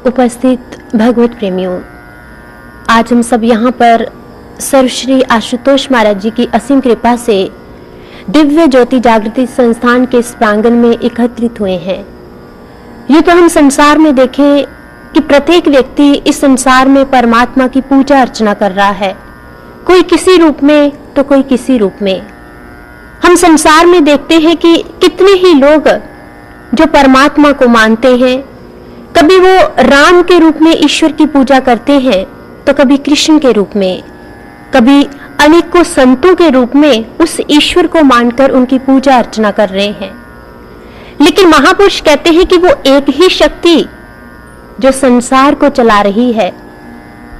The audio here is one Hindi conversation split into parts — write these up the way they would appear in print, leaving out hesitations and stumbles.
उपस्थित भगवत प्रेमियों, आज हम सब यहाँ पर सर्वश्री आशुतोष महाराज जी की असीम कृपा से दिव्य ज्योति जागृति संस्थान के इस प्रांगण में एकत्रित हुए हैं। ये तो हम संसार में देखें कि प्रत्येक व्यक्ति इस संसार में परमात्मा की पूजा अर्चना कर रहा है, कोई किसी रूप में तो कोई किसी रूप में। हम संसार में देखते हैं कि कितने ही लोग जो परमात्मा को मानते हैं, कभी वो राम के रूप में ईश्वर की पूजा करते हैं तो कभी कृष्ण के रूप में, कभी अनेकों संतों के रूप में उस ईश्वर को मानकर उनकी पूजा अर्चना कर रहे हैं। लेकिन महापुरुष कहते हैं कि वो एक ही शक्ति जो संसार को चला रही है,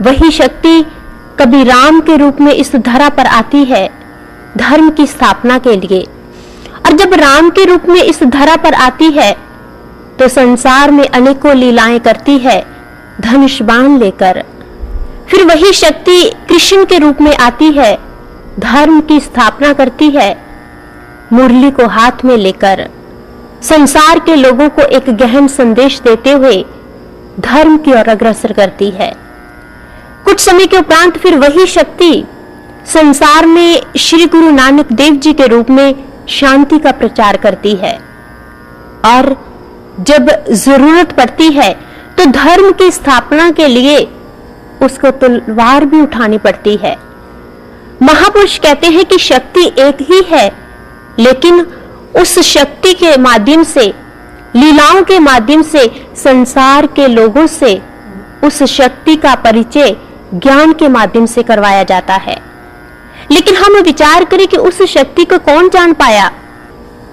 वही शक्ति कभी राम के रूप में इस धरा पर आती है धर्म की स्थापना के लिए, और जब राम के रूप में इस धरा पर आती है तो संसार में अनेकों लीलाएं करती है धनुष बाण लेकर। फिर वही शक्ति कृष्ण के रूप में आती है, धर्म की स्थापना करती है मुरली को हाथ में लेकर, संसार के लोगों को एक गहन संदेश देते हुए धर्म की ओर अग्रसर करती है। कुछ समय के उपरांत फिर वही शक्ति संसार में श्री गुरु नानक देव जी के रूप में शांति का प्रचार करती है, और जब जरूरत पड़ती है तो धर्म की स्थापना के लिए उसको तलवार भी उठानी पड़ती है। महापुरुष कहते हैं कि शक्ति एक ही है, लेकिन उस शक्ति के माध्यम से, लीलाओं के माध्यम से संसार के लोगों से उस शक्ति का परिचय ज्ञान के माध्यम से करवाया जाता है। लेकिन हम विचार करें कि उस शक्ति को कौन जान पाया।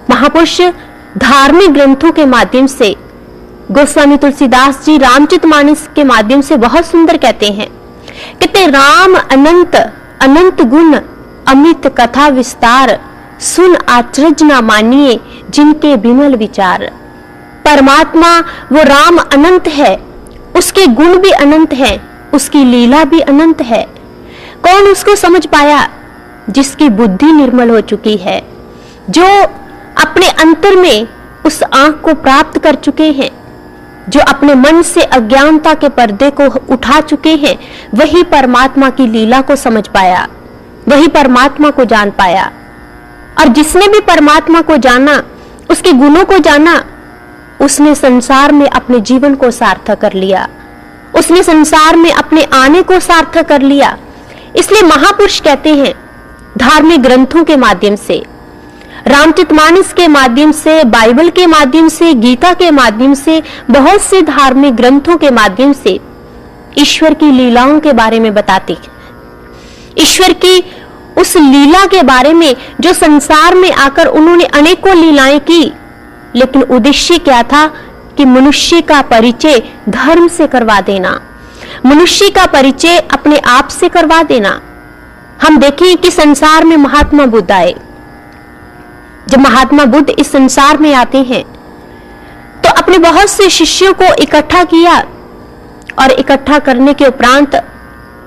महापुरुष धार्मिक ग्रंथों के माध्यम से, गोस्वामी तुलसीदास जी रामचरितमानस के माध्यम से बहुत सुंदर कहते हैं, कहते राम अनंत अनंत गुण अमित कथा विस्तार, सुन आश्चर्य न मानिए जिनके विमल विचार। परमात्मा वो राम अनंत है, उसके गुण भी अनंत हैं, उसकी लीला भी अनंत है। कौन उसको समझ पाया? जिसकी बुद्धि निर्मल हो चुकी है, जो अपने अंतर में उस आंख को प्राप्त कर चुके हैं, जो अपने मन से अज्ञानता के पर्दे को उठा चुके हैं, वही परमात्मा की लीला को समझ पाया, वही परमात्मा को जान पाया। और जिसने भी परमात्मा को जाना, उसके गुणों को जाना, उसने संसार में अपने जीवन को सार्थक कर लिया, उसने संसार में अपने आने को सार्थक कर लिया। इसलिए महापुरुष कहते हैं धार्मिक ग्रंथों के माध्यम से, रामचरितमानस के माध्यम से, बाइबल के माध्यम से, गीता के माध्यम से, बहुत से धार्मिक ग्रंथों के माध्यम से ईश्वर की लीलाओं के बारे में बताते हैं, ईश्वर की उस लीला के बारे में जो संसार में आकर उन्होंने अनेकों लीलाएं की, लेकिन उद्देश्य क्या था कि मनुष्य का परिचय धर्म से करवा देना, मनुष्य का परिचय अपने आप से करवा देना। हम देखें कि संसार में महात्मा बुद्ध आए। जब महात्मा बुद्ध इस संसार में आते हैं तो अपने बहुत से शिष्यों को इकट्ठा किया, और इकट्ठा करने के उपरांत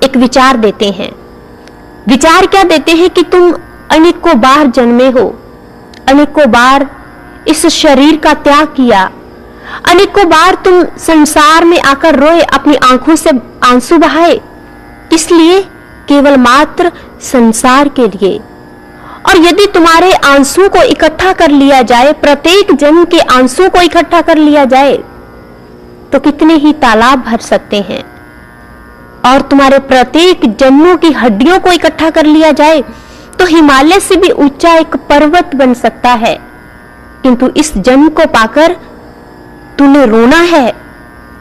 एक विचार देते हैं। विचार क्या देते हैं कि तुम अनेकों बार जन्मे हो, अनेकों बार इस शरीर का त्याग किया, अनेकों बार तुम संसार में आकर रोए, अपनी आंखों से आंसू बहाए, इसलिए केवल मात्र संसार के लिए। और यदि तुम्हारे आंसुओं को इकट्ठा कर लिया जाए, प्रत्येक जन्म के आंसुओं को इकट्ठा कर लिया जाए, तो कितने ही तालाब भर सकते हैं। और तुम्हारे प्रत्येक जन्मों की हड्डियों को इकट्ठा कर लिया जाए तो हिमालय से भी ऊंचा एक पर्वत बन सकता है। किंतु इस जन्म को पाकर तूने रोना है,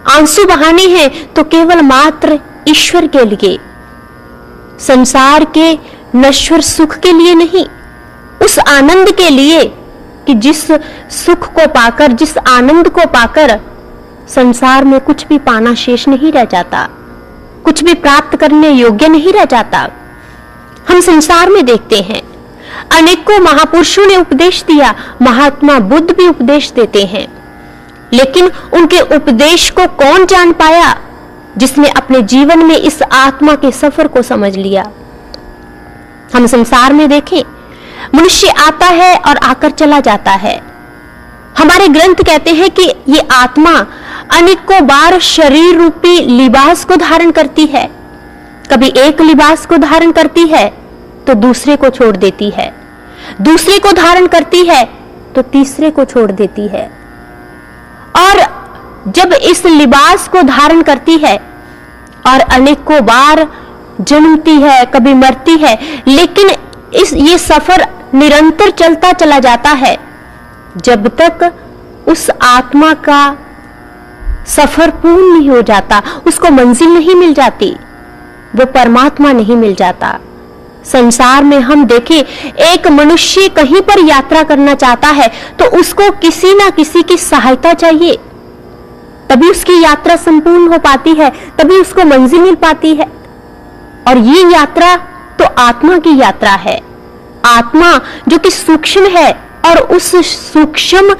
आंसू बहाने हैं, तो केवल मात्र ईश्वर के लिए, संसार के नश्वर सुख के लिए नहीं, उस आनंद के लिए कि जिस सुख को पाकर, जिस आनंद को पाकर संसार में कुछ भी पाना शेष नहीं रह जाता, कुछ भी प्राप्त करने योग्य नहीं रह जाता। हम संसार में देखते हैं अनेकों महापुरुषों ने उपदेश दिया, महात्मा बुद्ध भी उपदेश देते हैं, लेकिन उनके उपदेश को कौन जान पाया? जिसने अपने जीवन में इस आत्मा के सफर को समझ लिया। हम संसार में देखें, मनुष्य आता है और आकर चला जाता है। हमारे ग्रंथ कहते हैं कि ये आत्मा अनेकों बार शरीर रूपी लिबास को धारण करती है। कभी एक लिबास को धारण करती है तो दूसरे को छोड़ देती है, दूसरे को धारण करती है तो तीसरे को छोड़ देती है। और जब इस लिबास को धारण करती है और अनेकों बार जन्मती है, कभी मरती है, लेकिन ये सफर निरंतर चलता चला जाता है जब तक उस आत्मा का सफर पूर्ण नहीं हो जाता, उसको मंजिल नहीं मिल जाती, वो परमात्मा नहीं मिल जाता। संसार में हम देखें, एक मनुष्य कहीं पर यात्रा करना चाहता है तो उसको किसी ना किसी की सहायता चाहिए, तभी उसकी यात्रा संपूर्ण हो पाती है, तभी उसको मंजिल मिल पाती है। और ये यात्रा तो आत्मा की यात्रा है। आत्मा जो कि सूक्ष्म है और उस सूक्ष्म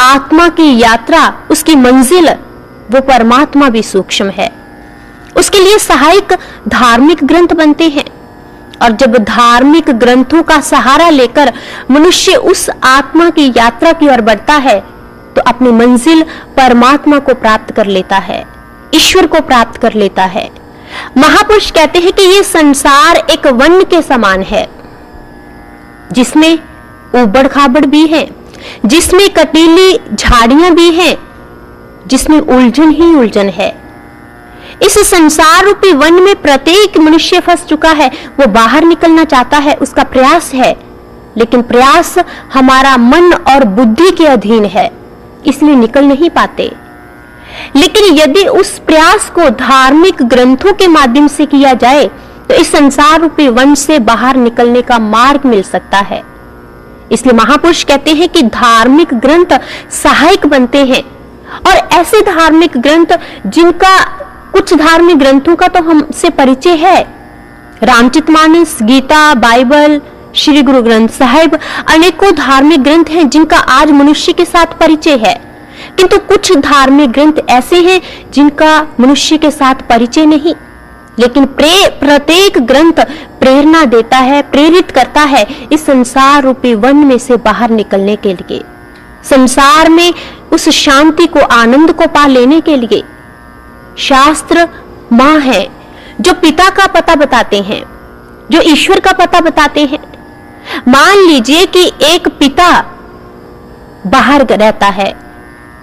आत्मा की यात्रा, उसकी मंजिल, वो परमात्मा भी सूक्ष्म है। उसके लिए सहायक धार्मिक ग्रंथ बनते हैं और जब धार्मिक ग्रंथों का सहारा लेकर मनुष्य उस आत्मा की यात्रा की ओर बढ़ता है तो अपनी मंजिल परमात्मा को प्राप्त कर लेता है, ईश्वर को प्राप्त कर लेता है। महापुरुष कहते हैं कि ये संसार एक वन के समान है जिसमें ऊबड़ खाबड़ भी है, जिसमें कटीली झाड़ियां भी हैं, जिसमें उलझन ही उलझन है। इस संसार रूपी वन में प्रत्येक मनुष्य फंस चुका है, वो बाहर निकलना चाहता है, उसका प्रयास है, लेकिन प्रयास हमारा मन और बुद्धि के अधीन है, इसलिए निकल नहीं पाते। लेकिन यदि उस प्रयास को धार्मिक ग्रंथों के माध्यम से किया जाए तो इस संसार रूपी वन से बाहर निकलने का मार्ग मिल सकता है। इसलिए महापुरुष कहते हैं कि धार्मिक ग्रंथ सहायक बनते हैं। और ऐसे धार्मिक ग्रंथ जिनका, कुछ धार्मिक ग्रंथों का तो हमसे परिचय है, रामचरितमानस, गीता, बाइबल, श्री गुरु ग्रंथ साहिब, अनेकों धार्मिक ग्रंथ हैं जिनका आज मनुष्य के साथ परिचय है। किंतु कुछ धार्मिक ग्रंथ ऐसे हैं जिनका मनुष्य के साथ परिचय नहीं, लेकिन प्रत्येक ग्रंथ प्रेरणा देता है, प्रेरित करता है इस संसार रूपी वन में से बाहर निकलने के लिए, संसार में उस शांति को, आनंद को पा लेने के लिए। शास्त्र मां है जो पिता का पता बताते हैं, जो ईश्वर का पता बताते हैं। मान लीजिए कि एक पिता बाहर रहता है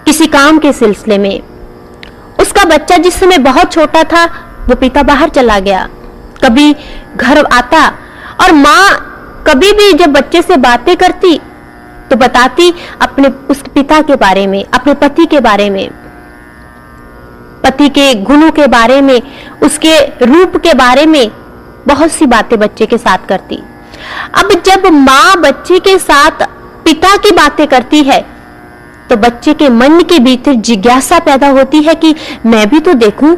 किसी काम के सिलसिले में, उसका बच्चा जिस समय बहुत छोटा था वो पिता बाहर चला गया, कभी घर आता और मां कभी भी जब बच्चे से बातें करती तो बताती अपने उस पिता के बारे में, अपने पति के बारे में, पति के गुणों के बारे में, उसके रूप के बारे में बहुत सी बातें बच्चे के साथ करती। अब जब मां बच्चे के साथ पिता की बातें करती है तो बच्चे के मन के भीतर जिज्ञासा पैदा होती है कि मैं भी तो देखूं,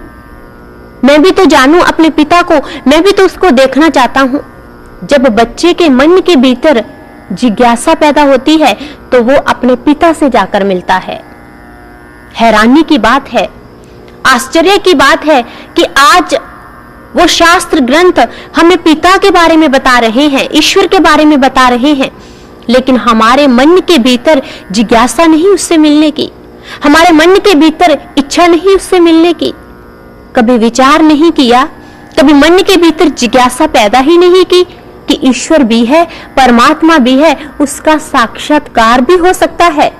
मैं भी तो जानूं अपने पिता को, मैं भी तो उसको देखना चाहता हूं। जब बच्चे के मन के भीतर जिज्ञासा पैदा होती है तो वो अपने पिता से जाकर मिलता है। हैरानी की बात है, आश्चर्य की बात है कि आज वो शास्त्र ग्रंथ हमें पिता के बारे में बता रहे हैं, ईश्वर के बारे में बता रहे हैं, लेकिन हमारे मन के भीतर जिज्ञासा नहीं उससे मिलने की, हमारे मन के भीतर इच्छा नहीं उससे मिलने की। कभी विचार नहीं किया, कभी मन के भीतर जिज्ञासा पैदा ही नहीं की कि ईश्वर भी है, परमात्मा भी है, उसका साक्षात्कार भी हो सकता है,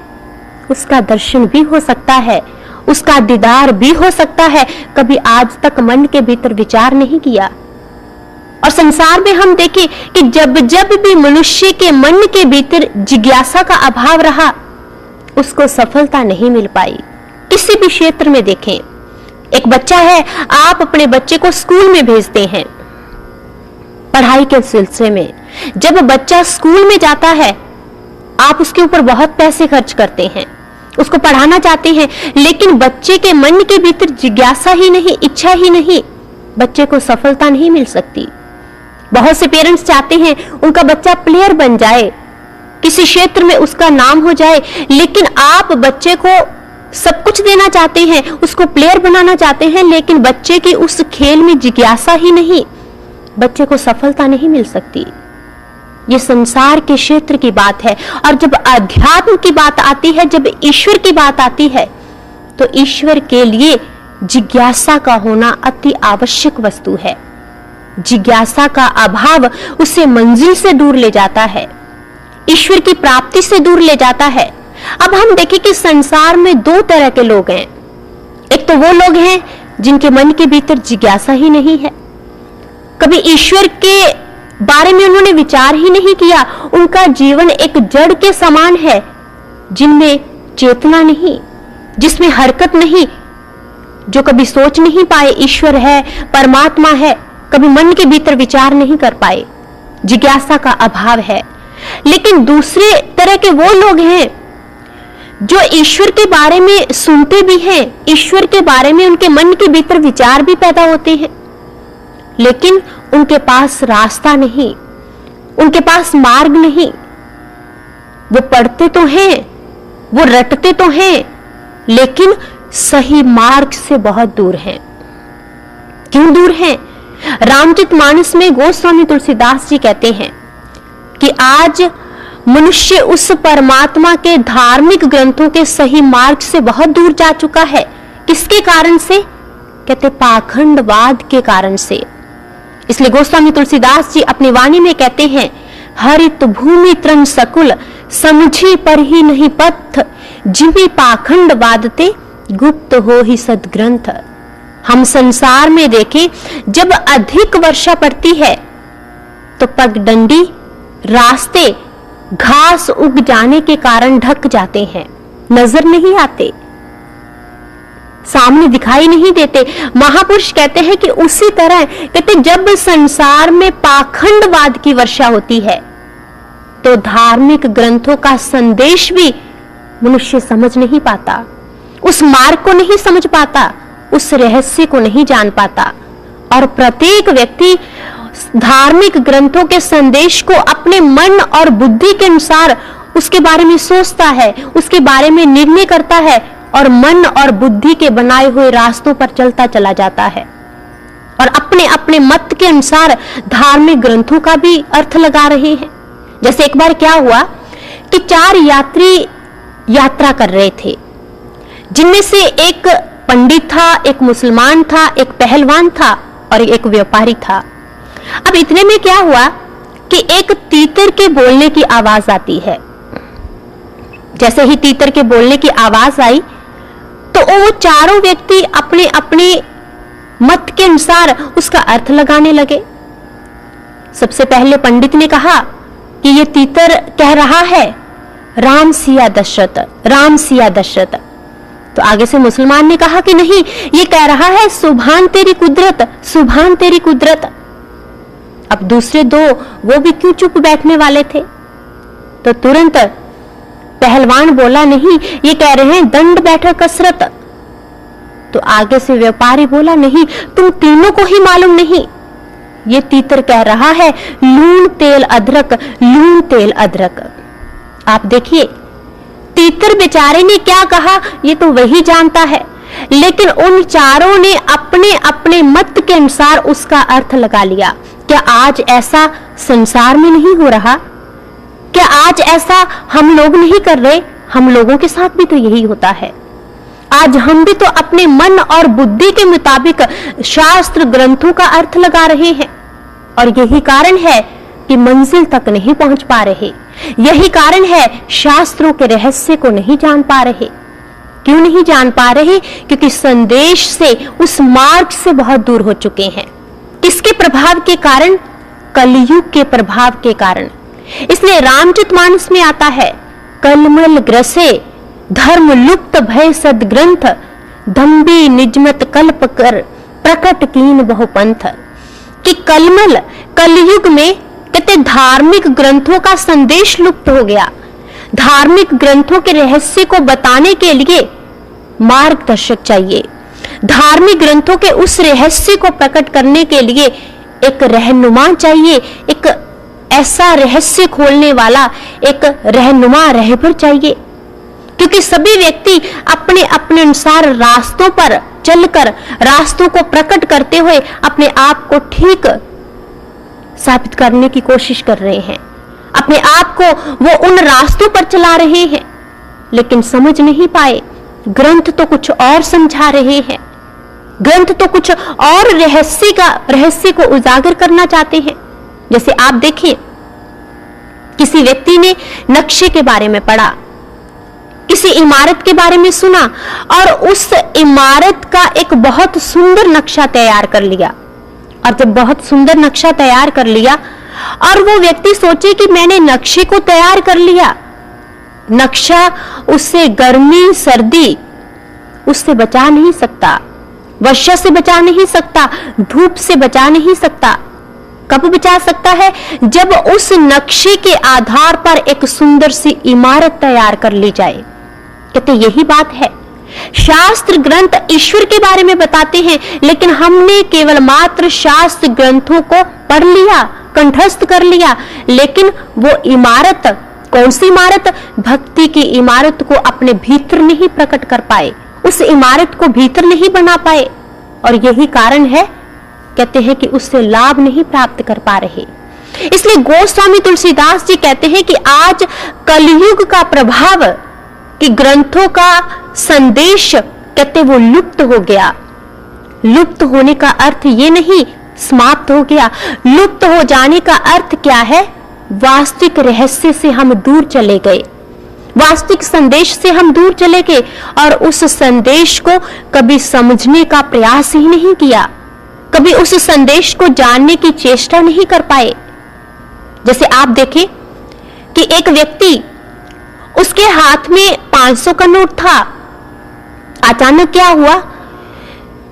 उसका दर्शन भी हो सकता है, उसका दीदार भी हो सकता है। कभी आज तक मन के भीतर विचार नहीं किया। और संसार में हम देखें कि जब जब भी मनुष्य के मन के भीतर जिज्ञासा का अभाव रहा, उसको सफलता नहीं मिल पाई। किसी भी क्षेत्र में देखें, एक बच्चा है, आप अपने बच्चे को स्कूल में भेजते हैं पढ़ाई के सिलसिले में। जब बच्चा स्कूल में जाता है, आप उसके ऊपर बहुत पैसे खर्च करते हैं, उसको पढ़ाना चाहते हैं, लेकिन बच्चे के मन के भीतर जिज्ञासा ही नहीं, इच्छा ही नहीं, बच्चे को सफलता नहीं मिल सकती। बहुत से पेरेंट्स चाहते हैं उनका बच्चा प्लेयर बन जाए, किसी क्षेत्र में उसका नाम हो जाए, लेकिन आप बच्चे को सब कुछ देना चाहते हैं, उसको प्लेयर बनाना चाहते हैं, लेकिन बच्चे की उस खेल में जिज्ञासा ही नहीं, बच्चे को सफलता नहीं मिल सकती। ये संसार के क्षेत्र की बात है। और जब अध्यात्म की बात आती है, जब ईश्वर की बात आती है, तो ईश्वर के लिए जिज्ञासा का होना अति आवश्यक वस्तु है। जिज्ञासा का अभाव उसे मंजिल से दूर ले जाता है, ईश्वर की प्राप्ति से दूर ले जाता है। अब हम देखें कि संसार में दो तरह के लोग हैं। एक तो वो लोग हैं जिनके मन के भीतर जिज्ञासा ही नहीं है, कभी ईश्वर के बारे में उन्होंने विचार ही नहीं किया, उनका जीवन एक जड़ के समान है, जिनमें चेतना नहीं, जिसमें हरकत नहीं, जो कभी सोच नहीं पाए ईश्वर है, परमात्मा है, कभी मन के भीतर विचार नहीं कर पाए, जिज्ञासा का अभाव है। लेकिन दूसरे तरह के वो लोग हैं जो ईश्वर के बारे में सुनते भी हैं, ईश्वर के बारे में उनके मन के भीतर विचार भी पैदा होते हैं, लेकिन उनके पास रास्ता नहीं, उनके पास मार्ग नहीं। वो पढ़ते तो हैं, वो रटते तो हैं, लेकिन सही मार्ग से बहुत दूर हैं। क्यों दूर हैं? रामचरितमानस में गोस्वामी तुलसीदास जी कहते हैं कि आज मनुष्य उस परमात्मा के धार्मिक ग्रंथों के सही मार्ग से बहुत दूर जा चुका है। किसके कारण से? कहते पाखंडवाद के कारण से। इसलिए गोस्वामी तुलसीदास जी अपनी वाणी में कहते हैं, हरित भूमि तृण सकुल समझी पर ही नहीं पथ, जिमी पाखंडवादते गुप्त हो ही सदग्रंथ। हम संसार में देखें, जब अधिक वर्षा पड़ती है तो पगडंडी, रास्ते घास उग जाने के कारण ढक जाते हैं, नजर नहीं आते, सामने दिखाई नहीं देते। महापुरुष कहते हैं कि उसी तरह कहते जब संसार में पाखंडवाद की वर्षा होती है तो धार्मिक ग्रंथों का संदेश भी मनुष्य समझ नहीं पाता, उस मार्ग को नहीं समझ पाता, उस रहस्य को नहीं जान पाता। और प्रत्येक व्यक्ति धार्मिक ग्रंथों के संदेश को अपने मन और बुद्धि के अनुसार उसके बारे में सोचता है, उसके बारे में निर्णय करता है और मन और बुद्धि के बनाए हुए रास्तों पर चलता चला जाता है और अपने अपने मत के अनुसार धार्मिक ग्रंथों का भी अर्थ लगा रहे हैं। जैसे एक बार क्या हुआ कि 4 यात्री यात्रा कर रहे थे, जिनमें से एक पंडित था, एक मुसलमान था, एक पहलवान था और एक व्यापारी था। अब इतने में क्या हुआ कि एक तीतर के बोलने की आवाज आती है। जैसे ही तीतर के बोलने की आवाज आई तो वो चारों व्यक्ति अपने अपने मत के अनुसार उसका अर्थ लगाने लगे। सबसे पहले पंडित ने कहा कि ये तीतर कह रहा है राम सिया दशरथ, राम सिया दशरथ। तो आगे से मुसलमान ने कहा कि नहीं, ये कह रहा है सुभान तेरी कुदरत, सुभान तेरी कुदरत। अब दूसरे दो वो भी क्यों चुप बैठने वाले थे? तो तुरंत पहलवान बोला, नहीं, ये कह रहे हैं दंड बैठक कसरत। तो आगे से व्यापारी बोला, नहीं, तुम तीनों को ही मालूम नहीं, ये तीतर कह रहा है लून तेल अदरक, लून तेल अदरक। आप देखिए तीतर बेचारे ने क्या कहा ये तो वही जानता है, लेकिन उन चारों ने अपने अपने मत के अनुसार उसका अर्थ लगा लिया। क्या आज ऐसा संसार में नहीं हो रहा? क्या आज ऐसा हम लोग नहीं कर रहे? हम लोगों के साथ भी तो यही होता है। आज हम भी तो अपने मन और बुद्धि के मुताबिक शास्त्र ग्रंथों का अर्थ लगा रहे हैं और यही कारण है कि मंजिल तक नहीं पहुंच पा रहे। यही कारण है शास्त्रों के रहस्य को नहीं जान पा रहे। क्यों नहीं जान पा रहे? क्योंकि संदेश से, उस मार्ग से बहुत दूर हो चुके हैं। किसके प्रभाव के कारण? कलयुग के प्रभाव के कारण। इसलिए रामचरितमानस में आता है, कलमल ग्रसे धर्म लुप्त भय सदग्रंथ, दम्भी निजमत कल्प कर प्रकट कीन बहुपंथ। कि कलमल, कलयुग में कहते धार्मिक ग्रंथों का संदेश लुप्त हो गया। धार्मिक ग्रंथों के रहस्य को बताने के लिए मार्गदर्शक चाहिए। धार्मिक ग्रंथों के उस रहस्य को प्रकट करने के लिए एक रहनुमा चाहिए, एक ऐसा रहस्य खोलने वाला एक रहनुमा, रहबर चाहिए। क्योंकि सभी व्यक्ति अपने अपने अनुसार रास्तों पर चलकर, रास्तों को प्रकट करते हुए अपने आप को ठीक साबित करने की कोशिश कर रहे हैं। अपने आप को वो उन रास्तों पर चला रहे हैं, लेकिन समझ नहीं पाए ग्रंथ तो कुछ और समझा रहे हैं, ग्रंथ तो कुछ और रहस्य को उजागर करना चाहते हैं। जैसे आप देखिए, किसी व्यक्ति ने नक्शे के बारे में पढ़ा, किसी इमारत के बारे में सुना और उस इमारत का एक बहुत सुंदर नक्शा तैयार कर लिया। और जब बहुत सुंदर नक्शा तैयार कर लिया और वो व्यक्ति सोचे कि मैंने नक्शे को तैयार कर लिया, नक्शा उससे गर्मी सर्दी उससे बचा नहीं सकता, वर्षा से बचा नहीं सकता, धूप से बचा नहीं सकता। कब बचा सकता है? जब उस नक्शे के आधार पर एक सुंदर सी इमारत तैयार कर ली जाए। कहते यही बात है, शास्त्र ग्रंथ ईश्वर के बारे में बताते हैं, लेकिन हमने केवल मात्र शास्त्र ग्रंथों को पढ़ लिया, कंठस्थ कर लिया, लेकिन वो इमारत, कौन सी इमारत? भक्ति की इमारत को अपने भीतर नहीं प्रकट कर पाए, उस इमारत को भीतर नहीं बना पाए। और यही कारण है, कहते हैं कि उससे लाभ नहीं प्राप्त कर पा रहे। इसलिए गोस्वामी तुलसीदास जी कहते हैं कि आज कलयुग का प्रभाव, कि ग्रंथों का संदेश, कहते वो लुप्त हो गया। लुप्त होने का अर्थ ये नहीं समाप्त हो गया, लुप्त हो जाने का अर्थ क्या है? वास्तविक रहस्य से हम दूर चले गए, वास्तविक संदेश से हम दूर चले गए और उस संदेश को कभी समझने का प्रयास ही नहीं किया, कभी उस संदेश को जानने की चेष्टा नहीं कर पाए। जैसे आप देखें कि एक व्यक्ति, उसके हाथ में 500 का नोट था। अचानक क्या हुआ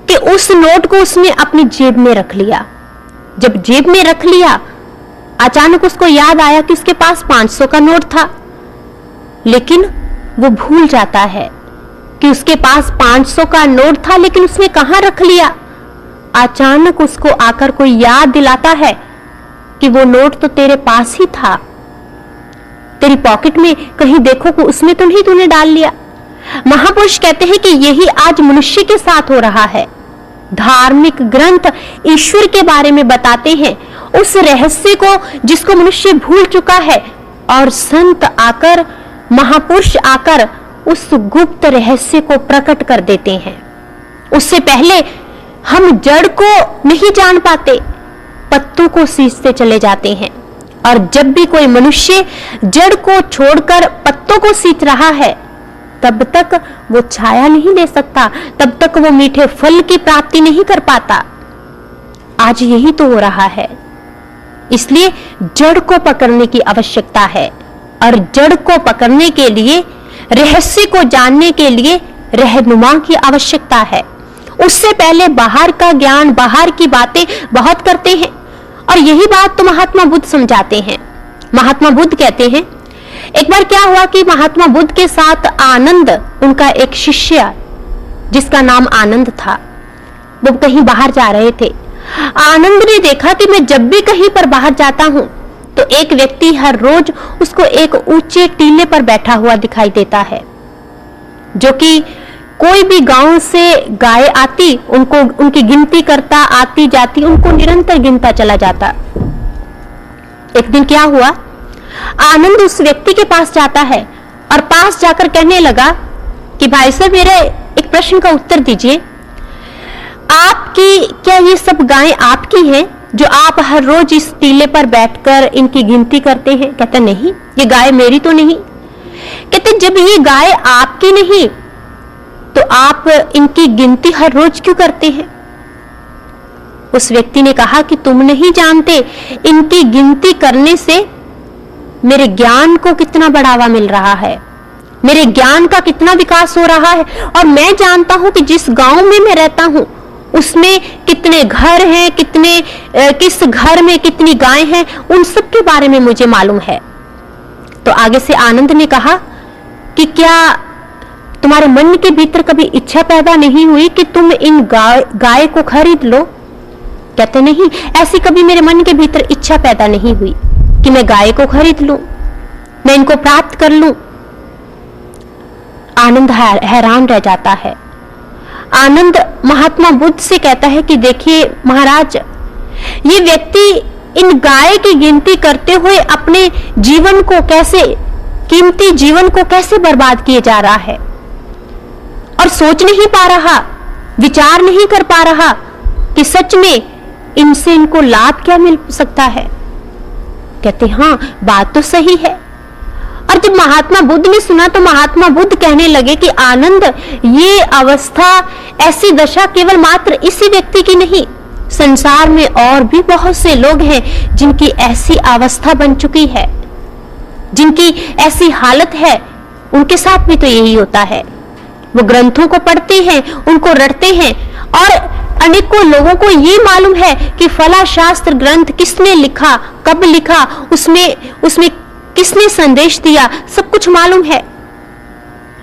कि उस नोट को उसने अपनी जेब में रख लिया। जब जेब में रख लिया, अचानक उसको याद आया कि उसके पास 500 का नोट था, लेकिन वो भूल जाता है कि उसके पास 500 का नोट था, लेकिन उसने कहां रख लिया। अचानक उसको आकर कोई याद दिलाता है कि वो नोट तो तेरे पास ही था, तेरी पॉकेट में कहीं देखो कि उसमें तो नहीं तूने डाल लिया। महापुरुष कहते हैं कि यही आज मनुष्य के साथ हो रहा है। धार्मिक ग्रंथ ईश्वर के बारे में बताते हैं, उस रहस्य को जिसको मनुष्य भूल चुका है, और संत आकर, महापुरुष आकर उस गुप्त रहस्य को प्रकट कर देते हैं। उससे पहले हम जड़ को नहीं जान पाते, पत्तों को सींचते चले जाते हैं। और जब भी कोई मनुष्य जड़ को छोड़कर पत्तों को सींच रहा है, तब तक वो छाया नहीं ले सकता, तब तक वो मीठे फल की प्राप्ति नहीं कर पाता। आज यही तो हो रहा है। इसलिए जड़ को पकड़ने की आवश्यकता है, और जड़ को पकड़ने के लिए, रहस्य को जानने के लिए रहनुमा की आवश्यकता है। उससे पहले बाहर का ज्ञान, बाहर की बातें बहुत करते हैं, और यही बात तो महात्मा बुद्ध समझाते हैं। महात्मा बुद्ध कहते हैं, एक बार क्या हुआ कि महात्मा बुद्ध के साथ आनंद, उनका एक शिष्य जिसका नाम आनंद था, वो कहीं बाहर जा रहे थे। आनंद ने देखा कि मैं जब भी कहीं पर बाहर जाता हूं तो एक व्यक्ति हर रोज उसको एक ऊंचे टीले पर बैठा हुआ दिखाई देता है, जो कि कोई भी गांव से गाय आती, उनको उनकी गिनती करता, आती जाती, उनको निरंतर गिनता चला जाता। एक दिन क्या हुआ, आनंद उस व्यक्ति के पास जाता है और पास जाकर कहने लगा कि भाई साहब, मेरे एक प्रश्न का उत्तर दीजिए, आपकी क्या ये सब गायें आपकी हैं जो आप हर रोज इस टीले पर बैठकर इनकी गिनती करते हैं? कहते नहीं, ये गाय मेरी तो नहीं। कहते जब ये गाय आपकी नहीं तो आप इनकी गिनती हर रोज क्यों करते हैं? उस व्यक्ति ने कहा कि तुम नहीं जानते, इनकी गिनती करने से मेरे ज्ञान को कितना बढ़ावा मिल रहा है, मेरे ज्ञान का कितना विकास हो रहा है। और मैं जानता हूं कि जिस गांव में मैं रहता हूं उसमें कितने घर हैं, किस घर में कितनी गाय हैं, उन सब के बारे में मुझे मालूम है। तो आगे से आनंद ने कहा कि क्या तुम्हारे मन के भीतर कभी इच्छा पैदा नहीं हुई कि तुम इन गाय को खरीद लो? कहते नहीं, ऐसी कभी मेरे मन के भीतर इच्छा पैदा नहीं हुई कि मैं गाय को खरीद लूं, मैं इनको प्राप्त कर लूं। आनंद हैरान रह जाता है। आनंद महात्मा बुद्ध से कहता है कि देखिए महाराज, ये व्यक्ति इन गाय की गिनती करते हुए अपने जीवन को कैसे, कीमती जीवन को कैसे बर्बाद किए जा रहा है। और सोच नहीं पा रहा, विचार नहीं कर पा रहा कि सच में इनसे इनको लाभ क्या मिल सकता है। कहते हाँ, बात तो सही है। और जब महात्मा बुद्ध ने सुना तो महात्मा बुद्ध कहने लगे कि आनंद, ये अवस्था, ऐसी दशा केवल मात्र इसी व्यक्ति की नहीं, संसार में और भी बहुत से लोग हैं जिनकी ऐसी अवस्था बन चुकी है, जिनकी ऐसी हालत है, उनके साथ भी तो यही होता है। वो ग्रंथों को पढ़ते हैं, उनको रटते हैं और अनेकों लोगों को ये मालूम है कि फला शास्त्र ग्रंथ किसने लिखा, कब लिखा, उसमें किसने संदेश दिया, सब कुछ मालूम है,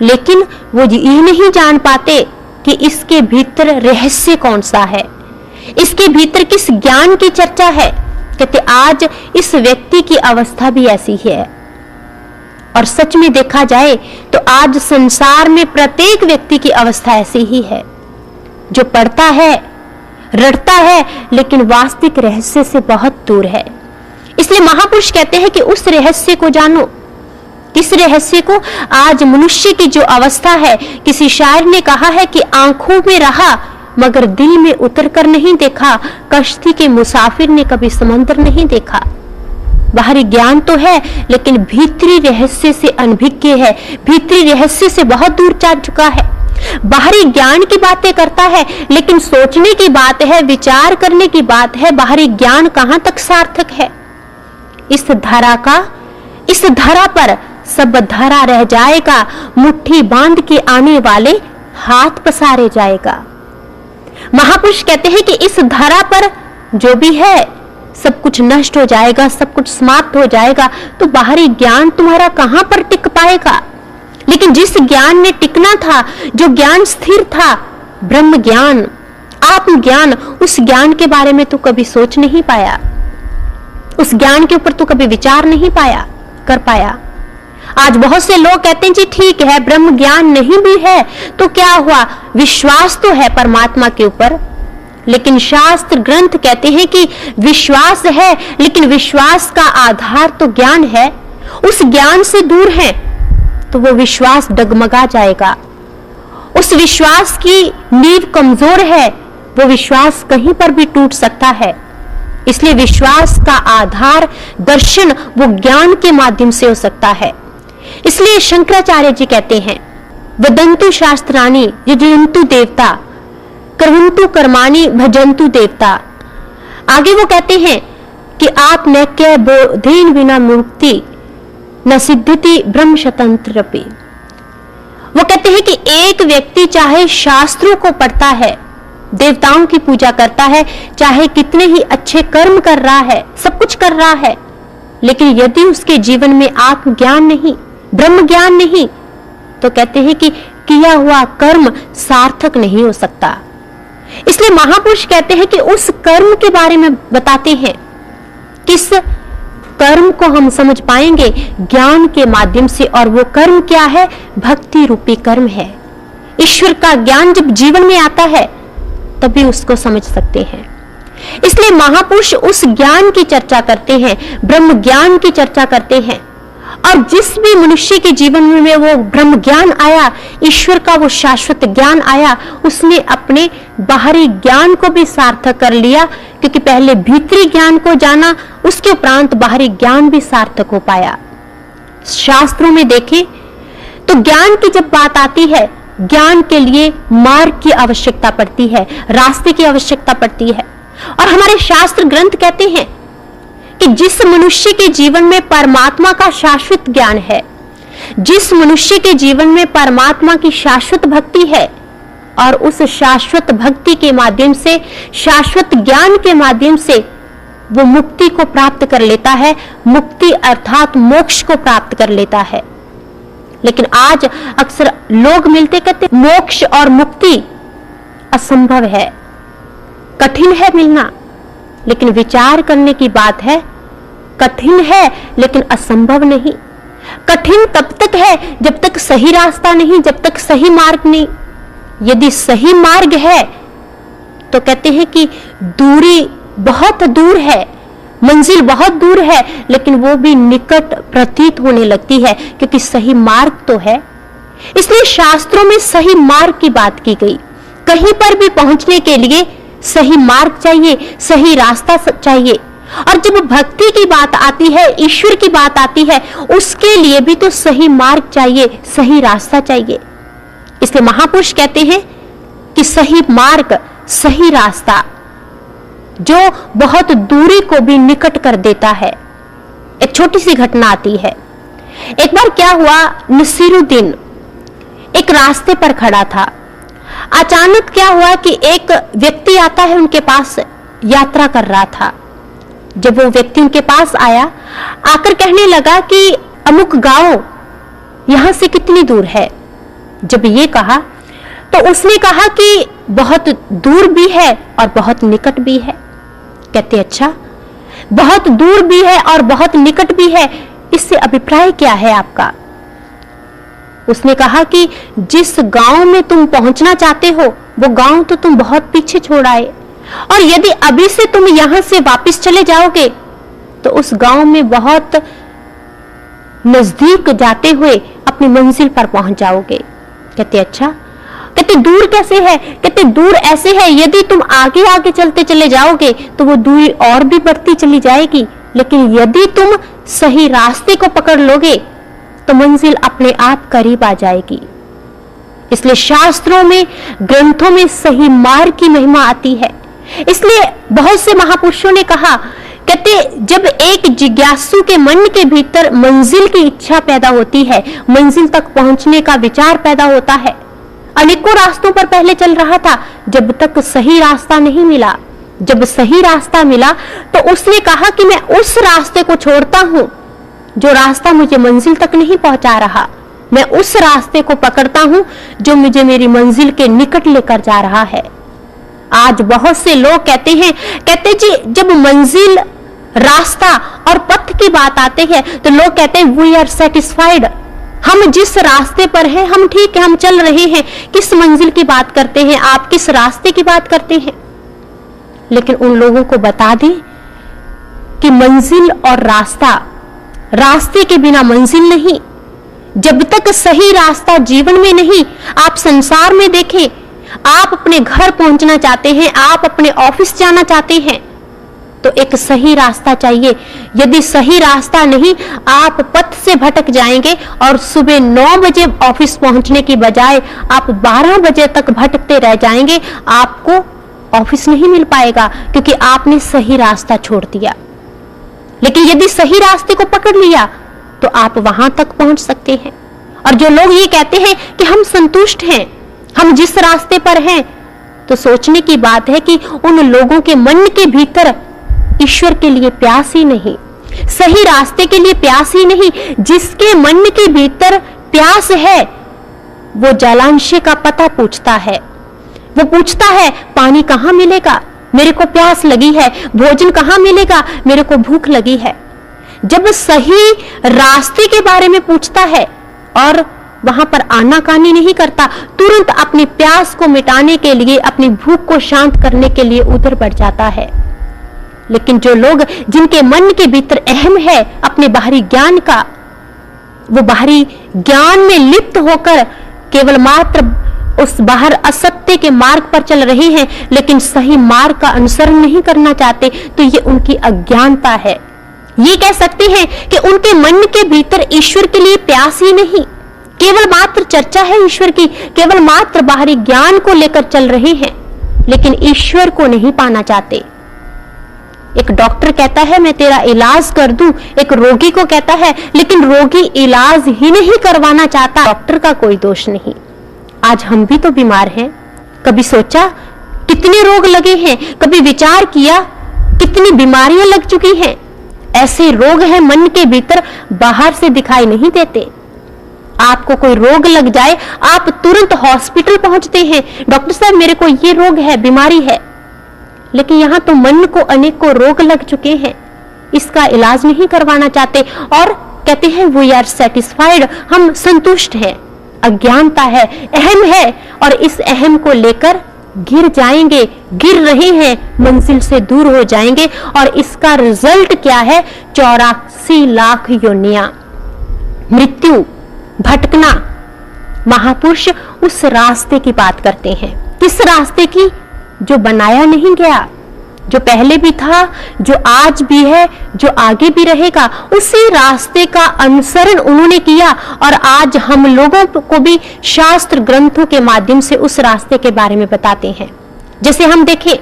लेकिन वो ये नहीं जान पाते कि इसके भीतर रहस्य कौन सा है, इसके भीतर किस ज्ञान की चर्चा है। कहते आज इस व्यक्ति की अवस्था भी ऐसी ही है। और सच में देखा जाए तो आज संसार में प्रत्येक व्यक्ति की अवस्था ऐसी ही है, जो पढ़ता है, रटता है, लेकिन वास्तविक रहस्य से बहुत दूर है। इसलिए महापुरुष कहते हैं कि उस रहस्य को जानो। किस रहस्य को? आज मनुष्य की जो अवस्था है, किसी शायर ने कहा है कि आंखों में रहा मगर दिल में उतर कर नहीं देखा, कश्ती के मुसाफिर ने कभी समंदर नहीं देखा। बाहरी ज्ञान तो है लेकिन भीतरी रहस्य से अनभिज्ञ है, भीतरी रहस्य से बहुत दूर जा चुका है। बाहरी ज्ञान की बातें करता है लेकिन सोचने की बात है, विचार करने की बात है, बाहरी ज्ञान कहां तक सार्थक है। इस धरा पर सब धरा रह जाएगा, मुट्ठी बांध के आने वाले हाथ पसारे जाएगा। महापुरुष कहते हैं कि इस धरा पर जो भी है सब कुछ नष्ट हो जाएगा, सब कुछ समाप्त हो जाएगा, तो बाहरी ज्ञान तुम्हारा कहां पर टिक पाएगा। लेकिन जिस ज्ञान ने टिकना था, जो ज्ञान स्थिर था, ब्रह्म ज्ञान, आत्मज्ञान, उस ज्ञान के बारे में तू कभी सोच नहीं पाया, उस ज्ञान के ऊपर तू कभी विचार नहीं कर पाया। आज बहुत से लोग कहते हैं जी ठीक है, ब्रह्म ज्ञान नहीं भी है तो क्या हुआ, विश्वास तो है परमात्मा के ऊपर। लेकिन शास्त्र ग्रंथ कहते हैं कि विश्वास है लेकिन विश्वास का आधार तो ज्ञान है। उस ज्ञान से दूर है तो वो विश्वास डगमगा जाएगा। उस विश्वास की नींव कमजोर है, वो विश्वास कहीं पर भी टूट सकता है। इसलिए विश्वास का आधार, दर्शन, वो ज्ञान के माध्यम से हो सकता है। इसलिए शंकराचार्य जी कहते हैं वदंतु शास्त्राणि यजन्तु देवता, कर्मन्तु कर्माणि भजन्तु देवता। आगे वो कहते हैं कि आत्मैक्य बोधेन बिना मुक्ति न सिद्धिति ब्रह्म शतंत्रपि। वो कहते हैं कि एक व्यक्ति चाहे शास्त्रों को पढ़ता है, देवताओं की पूजा करता है, चाहे कितने ही अच्छे कर्म कर रहा है, सब कुछ कर रहा है, लेकिन यदि उसके जीवन में आत्मज्ञान नहीं, ब्रह्म ज्ञान नहीं, तो कहते हैं कि किया हुआ कर्म सार्थक नहीं हो सकता। इसलिए महापुरुष कहते हैं कि उस कर्म के बारे में बताते हैं। किस कर्म को हम समझ पाएंगे? ज्ञान के माध्यम से। और वो कर्म क्या है? भक्ति रूपी कर्म है। ईश्वर का ज्ञान जब जीवन में आता है तभी उसको समझ सकते हैं। इसलिए महापुरुष उस ज्ञान की चर्चा करते हैं, ब्रह्म ज्ञान की चर्चा करते हैं। और जिस भी मनुष्य के जीवन में वो ब्रह्म ज्ञान आया, ईश्वर का वो शाश्वत ज्ञान आया, उसने अपने बाहरी ज्ञान को भी सार्थक कर लिया, क्योंकि पहले भीतरी ज्ञान को जाना, उसके उपरांत बाहरी ज्ञान भी सार्थक हो पाया। शास्त्रों में देखें तो ज्ञान की जब बात आती है, ज्ञान के लिए मार्ग की आवश्यकता पड़ती है, रास्ते की आवश्यकता पड़ती है। और हमारे शास्त्र ग्रंथ कहते हैं कि जिस मनुष्य के जीवन में परमात्मा का शाश्वत ज्ञान है, जिस मनुष्य के जीवन में परमात्मा की शाश्वत भक्ति है, और उस शाश्वत भक्ति के माध्यम से, शाश्वत ज्ञान के माध्यम से वो मुक्ति को प्राप्त कर लेता है, मुक्ति अर्थात मोक्ष को प्राप्त कर लेता है। लेकिन आज अक्सर लोग मिलते कहते मोक्ष और मुक्ति असंभव है, कठिन है मिलना। लेकिन विचार करने की बात है, कठिन है लेकिन असंभव नहीं। कठिन तब तक है जब तक सही रास्ता नहीं, जब तक सही मार्ग नहीं। यदि सही मार्ग है तो कहते हैं कि दूरी बहुत दूर है, मंजिल बहुत दूर है, लेकिन वो भी निकट प्रतीत होने लगती है, क्योंकि सही मार्ग तो है। इसलिए शास्त्रों में सही मार्ग की बात की गई। कहीं पर भी पहुंचने के लिए सही मार्ग चाहिए, सही रास्ता चाहिए। और जब भक्ति की बात आती है, ईश्वर की बात आती है, उसके लिए भी तो सही मार्ग चाहिए, सही रास्ता चाहिए। इसलिए महापुरुष कहते हैं कि सही मार्ग, सही रास्ता जो बहुत दूरी को भी निकट कर देता है। एक छोटी सी घटना आती है। एक बार क्या हुआ, नसीरुद्दीन एक रास्ते पर खड़ा था। अचानक क्या हुआ कि एक व्यक्ति आता है, उनके पास यात्रा कर रहा था। जब वो व्यक्ति उनके पास आया, आकर कहने लगा कि अमुक गांव यहां से कितनी दूर है। जब ये कहा तो उसने कहा कि बहुत दूर भी है और बहुत निकट भी है। कहते अच्छा, बहुत दूर भी है और बहुत निकट भी है, इससे अभिप्राय क्या है आपका? उसने कहा कि जिस गांव में तुम पहुंचना चाहते हो वो गांव तो तुम बहुत पीछे छोड़ आए, और यदि अभी से तुम यहां से वापस चले जाओगे तो उस गांव में बहुत नजदीक जाते हुए अपनी मंजिल पर पहुंच जाओगे। कहते अच्छा, कहते दूर कैसे है? कहते दूर ऐसे है, यदि तुम आगे आगे चलते चले जाओगे तो वो दूरी और भी बढ़ती चली जाएगी, लेकिन यदि तुम सही रास्ते को पकड़ लोगे तो मंजिल अपने आप करीब आ जाएगी। इसलिए शास्त्रों में, ग्रंथों में सही मार्ग की महिमा आती है। इसलिए बहुत से महापुरुषों ने कहा, कहते जब एक जिज्ञासु के मन के भीतर मंजिल की इच्छा पैदा होती है, मंजिल तक पहुंचने का विचार पैदा होता है। अनेकों रास्तों पर पहले चल रहा था, जब तक सही रास्ता नहीं मिला। जब सही रास्ता मिला तो उसने कहा कि मैं उस रास्ते को छोड़ता हूं जो रास्ता मुझे मंजिल तक नहीं पहुंचा रहा। मैं उस रास्ते को पकड़ता हूं जो मुझे मेरी मंजिल के निकट लेकर जा रहा है। आज बहुत से लोग कहते हैं, कहते जी जब मंजिल, रास्ता और पथ की बात आते हैं तो लोग कहते हैं वी आर सेटिस्फाइड, हम जिस रास्ते पर हैं हम ठीक है, हम चल रहे हैं। किस मंजिल की बात करते हैं आप? किस रास्ते की बात करते हैं? लेकिन उन लोगों को बता दें कि मंजिल और रास्ता, रास्ते के बिना मंजिल नहीं। जब तक सही रास्ता जीवन में नहीं, आप संसार में देखें, आप अपने घर पहुंचना चाहते हैं, आप अपने ऑफिस जाना चाहते हैं तो एक सही रास्ता चाहिए। यदि सही रास्ता नहीं, आप पथ से भटक जाएंगे और सुबह 9 बजे ऑफिस पहुंचने की बजाय आप 12 बजे तक भटकते रह जाएंगे। आपको ऑफिस नहीं मिल पाएगा क्योंकि आपने सही रास्ता छोड़ दिया। लेकिन यदि सही रास्ते को पकड़ लिया तो आप वहां तक पहुंच सकते हैं। और जो लोग ये कहते हैं कि हम संतुष्ट हैं, हम जिस रास्ते पर हैं, तो सोचने की बात है कि उन लोगों के मन के भीतर ईश्वर के लिए प्यास ही नहीं, सही रास्ते के लिए प्यास ही नहीं। जिसके मन के भीतर प्यास है वो जलांश का पता पूछता है। वो पूछता है पानी कहां मिलेगा, मेरे को प्यास लगी है। भोजन कहां मिलेगा, मेरे को भूख लगी है। जब सही रास्ते के बारे में पूछता है और वहां पर आनाकानी नहीं करता, तुरंत अपनी प्यास को मिटाने के लिए, अपनी भूख को शांत करने के लिए उधर बढ़ जाता है। लेकिन जो लोग, जिनके मन के भीतर अहम है अपने बाहरी ज्ञान का, वो बाहरी ज्ञान में लिप्त होकर केवल मात्र उस बाहर असत्य के मार्ग पर चल रहे हैं, लेकिन सही मार्ग का अनुसरण नहीं करना चाहते, तो ये उनकी अज्ञानता है। ये कह सकते हैं कि उनके मन के भीतर ईश्वर के लिए प्यास ही नहीं, केवल मात्र चर्चा है ईश्वर की, केवल मात्र बाहरी ज्ञान को लेकर चल रहे हैं, लेकिन ईश्वर को नहीं पाना चाहते। एक डॉक्टर कहता है मैं तेरा इलाज कर दूं, एक रोगी को कहता है, लेकिन रोगी इलाज ही नहीं करवाना चाहता। डॉक्टर का कोई दोष नहीं। आज हम भी तो बीमार हैं। कभी सोचा कितने रोग लगे हैं? कभी विचार किया कितनी बीमारियां लग चुकी हैं? ऐसे रोग हैं मन के भीतर, बाहर से दिखाई नहीं देते। आपको कोई रोग लग जाए, आप तुरंत हॉस्पिटल पहुंचते हैं, डॉक्टर साहब मेरे को ये रोग है, बीमारी है। लेकिन यहां तो मन को अनेकों रोग लग चुके हैं, इसका इलाज नहीं करवाना चाहते और कहते हैं वी आर सेटिस्फाइड, हम संतुष्ट हैं। अज्ञानता है, अहम है, और इस अहम को लेकर गिर जाएंगे, गिर रहे हैं, मंजिल से दूर हो जाएंगे। और इसका रिजल्ट क्या है? 84 लाख योनियां, मृत्यु, भटकना, महापुरुष उस रास्ते की बात करते हैं। किस रास्ते की? जो बनाया नहीं गया, जो पहले भी था, जो आज भी है, जो आगे भी रहेगा, उसी रास्ते का अनुसरण उन्होंने किया। और आज हम लोगों को भी शास्त्र ग्रंथों के माध्यम से उस रास्ते के बारे में बताते हैं। जैसे हम देखें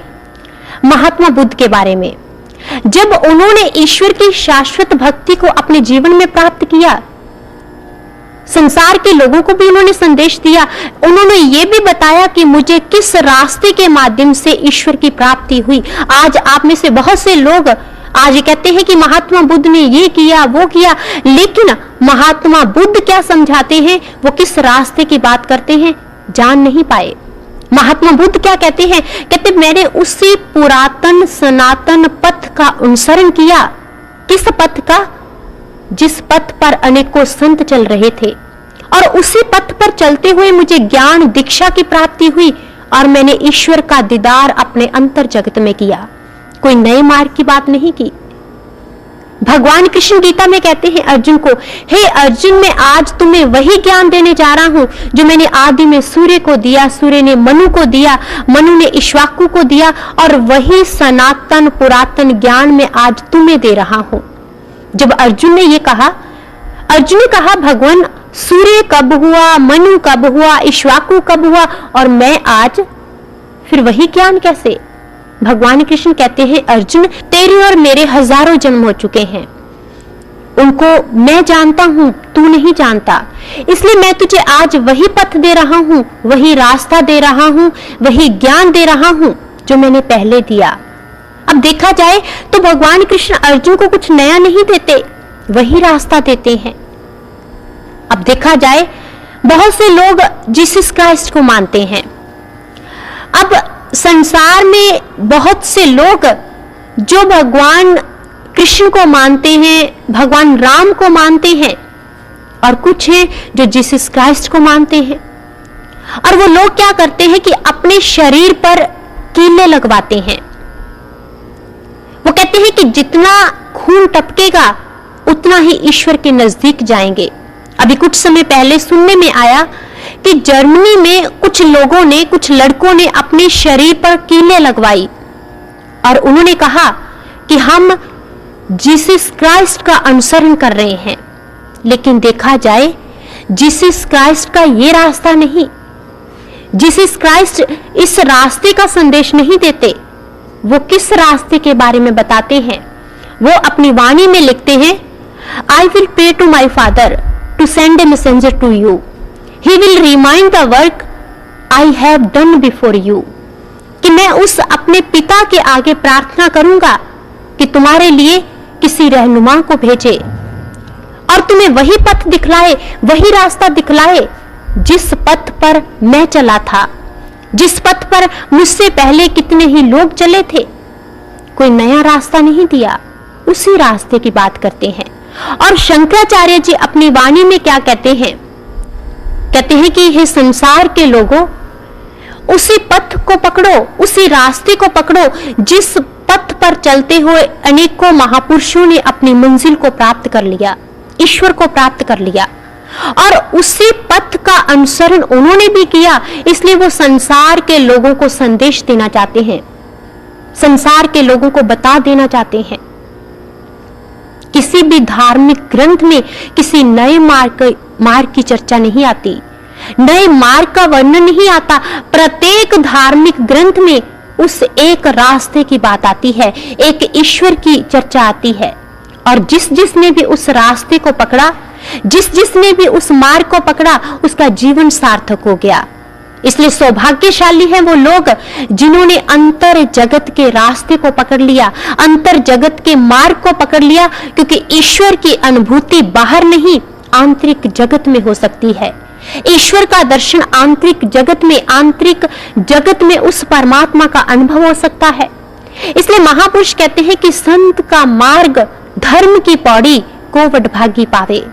महात्मा बुद्ध के बारे में, जब उन्होंने ईश्वर की शाश्वत भक्ति को अपने जीवन में प्राप्त किया, संसार के लोगों को भी उन्होंने संदेश दिया। उन्होंने ये भी बताया कि मुझे किस रास्ते के माध्यम से ईश्वर की प्राप्ति हुई। आज आप में से बहुत से लोग आज कहते हैं कि महात्मा बुद्ध ने ये किया, वो किया, लेकिन महात्मा बुद्ध क्या समझाते हैं, वो किस रास्ते की बात करते हैं, जान नहीं पाए। महात्मा बुद्ध क्या कहते हैं? कहते मैंने उसी पुरातन सनातन पथ का अनुसरण किया। किस पथ का? जिस पथ पर अनेकों संत चल रहे थे, और उसी पथ पर चलते हुए मुझे ज्ञान दीक्षा की प्राप्ति हुई और मैंने ईश्वर का दीदार अपने अंतर जगत में किया। कोई नए मार्ग की बात नहीं की। भगवान कृष्ण गीता में कहते हैं अर्जुन को, हे अर्जुन, मैं आज तुम्हें वही ज्ञान देने जा रहा हूं जो मैंने आदि में सूर्य को दिया, सूर्य ने मनु को दिया, मनु ने इक्ष्वाकु को दिया, और वही सनातन पुरातन ज्ञान मैं आज तुम्हें दे रहा हूं। जब अर्जुन ने ये कहा, अर्जुन ने कहा भगवान सूर्य कब हुआ, मनु कब हुआ, इक्ष्वाकु कब हुआ, और मैं आज फिर वही ज्ञान कैसे? भगवान कृष्ण कहते हैं अर्जुन, तेरे और मेरे हजारों जन्म हो चुके हैं, उनको मैं जानता हूं, तू नहीं जानता, इसलिए मैं तुझे आज वही पथ दे रहा हूं, वही रास्ता दे रहा हूं, वही ज्ञान दे रहा हूं जो मैंने पहले दिया। अब देखा जाए तो भगवान कृष्ण अर्जुन को कुछ नया नहीं देते, वही रास्ता देते हैं। अब देखा जाए बहुत से लोग जीसस क्राइस्ट को मानते हैं। अब संसार में बहुत से लोग जो भगवान कृष्ण को मानते हैं, भगवान राम को मानते हैं, और कुछ हैं जो जीसस क्राइस्ट को मानते हैं। और वो लोग क्या करते हैं कि अपने शरीर पर कीले लगवाते हैं। वो कहते हैं कि जितना खून टपकेगा उतना ही ईश्वर के नजदीक जाएंगे। अभी कुछ समय पहले सुनने में आया कि जर्मनी में कुछ लोगों ने, कुछ लड़कों ने अपने शरीर पर कीले लगवाई और उन्होंने कहा कि हम जीसस क्राइस्ट का अनुसरण कर रहे हैं। लेकिन देखा जाए जीसस क्राइस्ट का ये रास्ता नहीं, जीसस क्राइस्ट इस रास्ते का संदेश नहीं देते। वो किस रास्ते के बारे में बताते हैं? वो अपनी वाणी में लिखते हैं, I will pay to my father to send a messenger to you, he will remind the work I have done before you. कि मैं उस अपने पिता के आगे प्रार्थना करूंगा कि तुम्हारे लिए किसी रहनुमा को भेजे और तुम्हें वही पथ दिखलाए, वही रास्ता दिखलाए जिस पथ पर मैं चला था, जिस पथ पर मुझसे पहले कितने ही लोग चले थे। कोई नया रास्ता नहीं दिया, उसी रास्ते की बात करते हैं। और शंकराचार्य जी अपनी वाणी में क्या कहते हैं? कहते हैं कि हे संसार के लोगों, उसी पथ को पकड़ो, उसी रास्ते को पकड़ो जिस पथ पर चलते हुए अनेकों महापुरुषों ने अपनी मंजिल को प्राप्त कर लिया, ईश्वर को प्राप्त कर लिया, और उसी पथ का अनुसरण उन्होंने भी किया। इसलिए वो संसार के लोगों को संदेश देना चाहते हैं, संसार के लोगों को बता देना चाहते हैं। किसी भी धार्मिक ग्रंथ में किसी नए मार्ग की चर्चा नहीं आती, नए मार्ग का वर्णन नहीं आता। प्रत्येक धार्मिक ग्रंथ में उस एक रास्ते की बात आती है, एक ईश्वर की चर्चा आती है। और जिस जिसने भी उस रास्ते को पकड़ा, जिस जिसने भी उस मार्ग को पकड़ा, उसका जीवन सार्थक हो गया। इसलिए सौभाग्यशाली है वो लोग जिन्होंने अंतर जगत के रास्ते को पकड़ लिया, अंतर जगत के मार्ग को पकड़ लिया, क्योंकि ईश्वर की अनुभूति बाहर नहीं, आंतरिक जगत में हो सकती है। ईश्वर का दर्शन आंतरिक जगत में उस परमात्मा का अनुभव हो सकता है। इसलिए महापुरुष कहते हैं कि संत का मार्ग धर्म की पौड़ी को वडभागी पावे।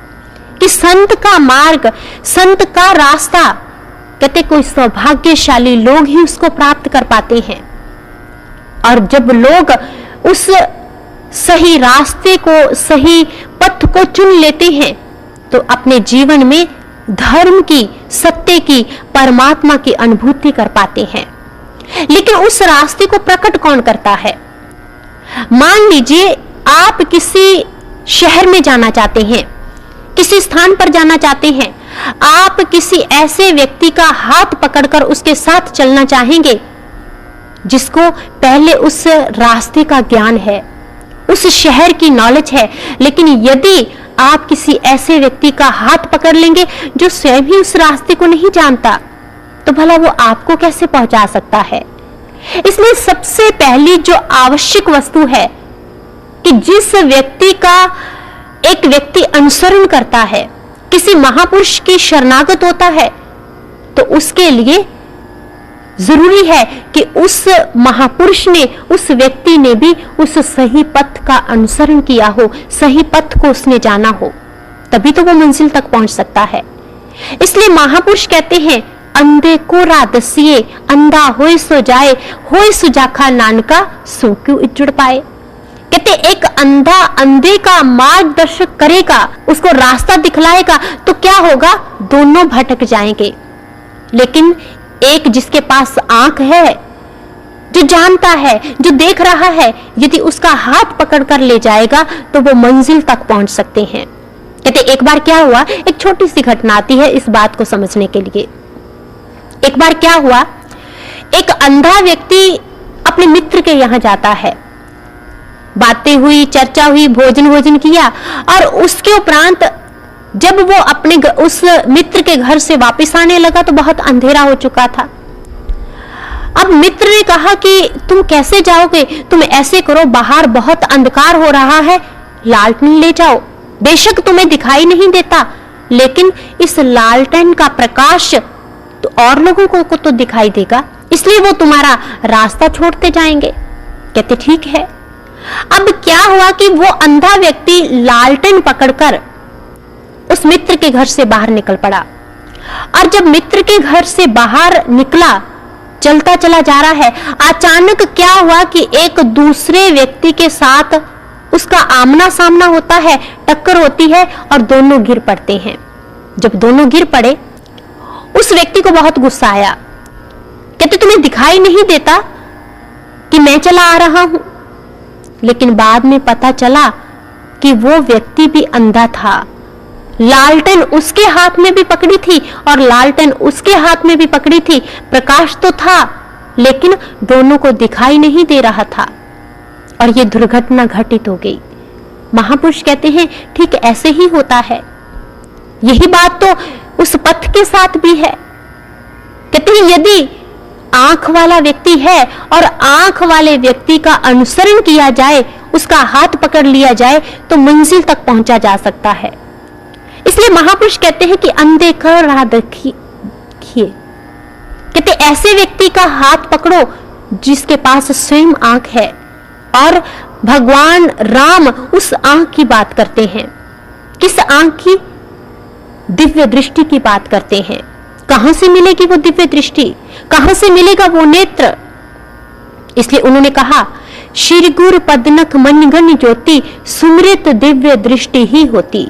कि संत का मार्ग, संत का रास्ता, कहते कोई सौभाग्यशाली लोग ही उसको प्राप्त कर पाते हैं। और जब लोग उस सही रास्ते को, सही पथ को चुन लेते हैं, तो अपने जीवन में धर्म की, सत्य की, परमात्मा की अनुभूति कर पाते हैं। लेकिन उस रास्ते को प्रकट कौन करता है? मान लीजिए आप किसी शहर में जाना चाहते हैं, किसी स्थान पर जाना चाहते हैं, आप किसी ऐसे व्यक्ति का हाथ पकड़कर उसके साथ चलना चाहेंगे जिसको पहले उस रास्ते का ज्ञान है, उस शहर की नॉलेज है। लेकिन यदि आप किसी ऐसे व्यक्ति का हाथ पकड़ लेंगे जो स्वयं ही उस रास्ते को नहीं जानता, तो भला वो आपको कैसे पहुंचा सकता है? इसलिए सबसे पहली जो आवश्यक वस्तु है कि जिस व्यक्ति का एक व्यक्ति अनुसरण करता है, किसी महापुरुष की शरणागत होता है, तो उसके लिए जरूरी है कि उस महापुरुष ने, उस व्यक्ति ने भी उस सही पथ का अनुसरण किया हो, सही पथ को उसने जाना हो, तभी तो वो मंजिल तक पहुंच सकता है। इसलिए महापुरुष कहते हैं, अंधे को रादसिए, अंधा होए सो जाए, होए सुजाखा नानका, सो क्यों इजुड़ पाए। कहते एक अंधा अंधे का मार्गदर्शक करेगा, उसको रास्ता दिखलाएगा, तो क्या होगा? दोनों भटक जाएंगे। लेकिन एक जिसके पास आंख है, जो जानता है, जो देख रहा है, यदि उसका हाथ पकड़कर ले जाएगा तो वो मंजिल तक पहुंच सकते हैं। कहते एक बार क्या हुआ, एक छोटी सी घटना आती है इस बात को समझने के लिए। एक बार क्या हुआ, एक अंधा व्यक्ति अपने मित्र के यहां जाता है, बातें हुई, चर्चा हुई, भोजन किया, और उसके उपरांत जब वो अपने उस मित्र के घर से वापस आने लगा तो बहुत अंधेरा हो चुका था। अब मित्र ने कहा कि तुम कैसे जाओगे? तुम ऐसे करो, बाहर बहुत अंधकार हो रहा है, लालटेन ले जाओ। बेशक तुम्हें दिखाई नहीं देता, लेकिन इस लालटेन का प्रकाश तो और लोगों को तो दिखाई देगा, इसलिए वो तुम्हारा रास्ता छोड़ते जाएंगे। कहते ठीक है। अब क्या हुआ कि वो अंधा व्यक्ति लालटेन पकड़कर उस मित्र के घर से बाहर निकल पड़ा, और जब मित्र के घर से बाहर निकला, चलता चला जा रहा है, अचानक क्या हुआ कि एक दूसरे व्यक्ति के साथ उसका आमना सामना होता है, टक्कर होती है और दोनों गिर पड़ते हैं। जब दोनों गिर पड़े, उस व्यक्ति को बहुत गुस्सा आया। कहते तुम्हें दिखाई नहीं देता कि मैं चला आ रहा हूं? लेकिन बाद में पता चला कि वो व्यक्ति भी अंधा था। लालटेन उसके हाथ में भी पकड़ी थी और लालटेन उसके हाथ में भी पकड़ी थी। प्रकाश तो था, लेकिन दोनों को दिखाई नहीं दे रहा था, और ये दुर्घटना घटित हो गई। महापुरुष कहते हैं ठीक ऐसे ही होता है। यही बात तो उस पथ के साथ भी है। कहते हैं यदि आंख वाला व्यक्ति है और आंख वाले व्यक्ति का अनुसरण किया जाए, उसका हाथ पकड़ लिया जाए, तो मंजिल तक पहुंचा जा सकता है। इसलिए महापुरुष कहते हैं कि अंधे का राह देखिए। कहते ऐसे व्यक्ति का हाथ पकड़ो जिसके पास स्वयं आंख है, और भगवान राम उस आंख की बात करते हैं। किस आंख की? दिव्य दृष्टि की बात करते हैं। कहां से मिलेगी वो दिव्य दृष्टि? कहां से मिलेगा वो नेत्र? इसलिए उन्होंने कहा, श्री गुरु पदनक मनगण ज्योति, सुमृत दिव्य दृष्टि ही होती।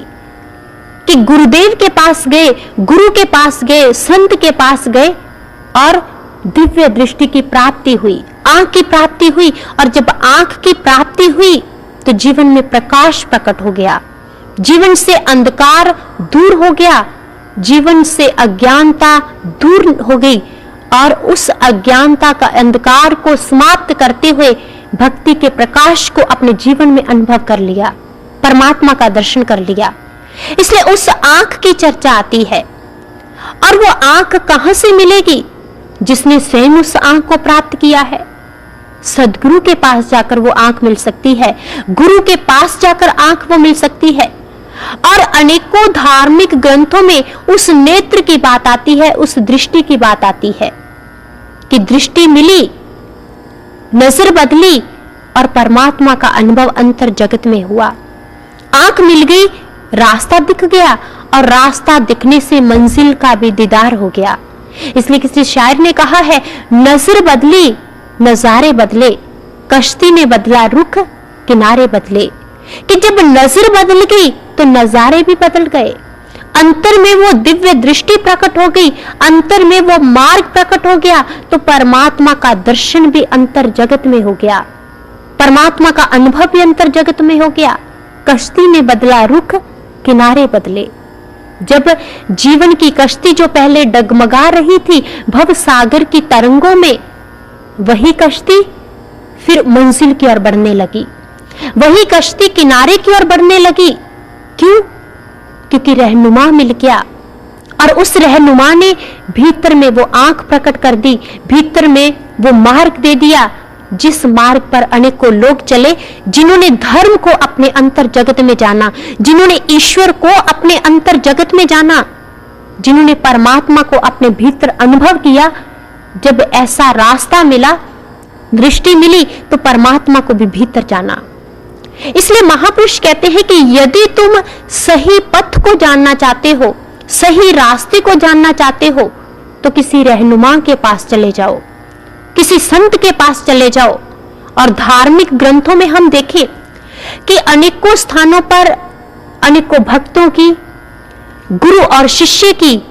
कि गुरुदेव के पास गए, गुरु के पास गए, संत के पास गए, और दिव्य दृष्टि की प्राप्ति हुई, आंख की प्राप्ति हुई। और जब आंख की प्राप्ति हुई तो जीवन में प्रकाश प्रकट हो गया, जीवन से अंधकार दूर हो गया, जीवन से अज्ञानता दूर हो गई, और उस अज्ञानता का अंधकार को समाप्त करते हुए भक्ति के प्रकाश को अपने जीवन में अनुभव कर लिया, परमात्मा का दर्शन कर लिया। इसलिए उस आंख की चर्चा आती है। और वो आंख कहां से मिलेगी? जिसने स्वयं उस आंख को प्राप्त किया है। सदगुरु के पास जाकर वो आंख मिल सकती है, गुरु के पास जाकर आंख वो मिल सकती है। और अनेकों धार्मिक ग्रंथों में उस नेत्र की बात आती है, उस दृष्टि की बात आती है कि दृष्टि मिली, नजर बदली, और परमात्मा का अनुभव अंतर जगत में हुआ। आंख मिल गई, रास्ता दिख गया, और रास्ता दिखने से मंजिल का भी दीदार हो गया। इसलिए किसी शायर ने कहा है, नजर बदली नजारे बदले, कश्ती ने बदला रुख किनारे बदले। कि जब नजर बदल गई तो नजारे भी बदल गए, अंतर में वो दिव्य दृष्टि प्रकट हो गई, अंतर में वो मार्ग प्रकट हो गया, तो परमात्मा का दर्शन भी अंतर जगत में हो गया, परमात्मा का अनुभव भी अंतर जगत में हो गया। कश्ती ने बदला रुख, किनारे बदले। जब जीवन की कश्ती जो पहले डगमगा रही थी भव सागर की तरंगों में, वही कश्ती फिर मंजिल की ओर बढ़ने लगी, वही कश्ती किनारे की ओर बढ़ने लगी। क्यों? क्योंकि रहनुमा मिल गया, और उस रहनुमा ने भीतर में वो आंख प्रकट कर दी, भीतर में वो मार्ग दे दिया, जिस मार्ग पर अनेकों लोग चले, जिन्होंने धर्म को अपने अंतर जगत में जाना, जिन्होंने ईश्वर को अपने अंतर जगत में जाना, जिन्होंने परमात्मा को अपने भीतर अनुभव किया। जब ऐसा रास्ता मिला, दृष्टि मिली, तो परमात्मा को भी भीतर जाना। इसलिए महापुरुष कहते हैं कि यदि तुम सही पथ को जानना चाहते हो, सही रास्ते को जानना चाहते हो, तो किसी रहनुमा के पास चले जाओ, किसी संत के पास चले जाओ। और धार्मिक ग्रंथों में हम देखें कि अनेकों स्थानों पर अनेकों भक्तों की, गुरु और शिष्य की,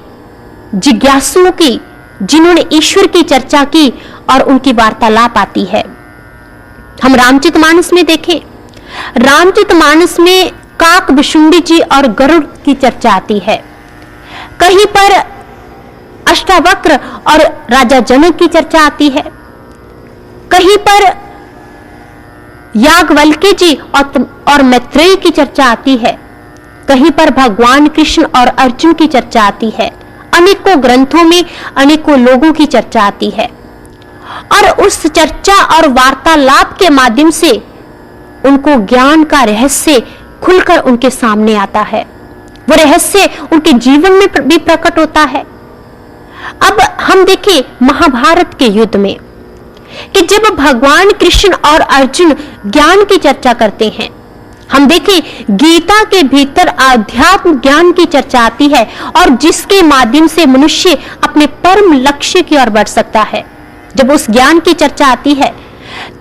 जिज्ञासुओं की, जिन्होंने ईश्वर की चर्चा की और उनकी वार्तालाप आती है। हम रामचरितमानस में देखें, रामचरितमानस में काक बिशुंडी जी और गरुड़ की चर्चा आती है, कहीं पर अष्टावक्र और राजा जनक की चर्चा आती है, कहीं पर याज्ञवल्क्य जी और मैत्रेय की चर्चा आती है, कहीं पर भगवान कृष्ण और अर्जुन की चर्चा आती है। अनेकों ग्रंथों में अनेकों लोगों की चर्चा आती है, और उस चर्चा और वार्तालाप के माध्यम से उनको ज्ञान का रहस्य खुलकर उनके सामने आता है, वो रहस्य उनके जीवन में भी प्रकट होता है। अब हम देखें महाभारत के युद्ध में कि जब भगवान कृष्ण और अर्जुन ज्ञान की चर्चा करते हैं, हम देखें गीता के भीतर आध्यात्म ज्ञान की चर्चा आती है, और जिसके माध्यम से मनुष्य अपने परम लक्ष्य की ओर बढ़ सकता है। जब उस ज्ञान की चर्चा आती है,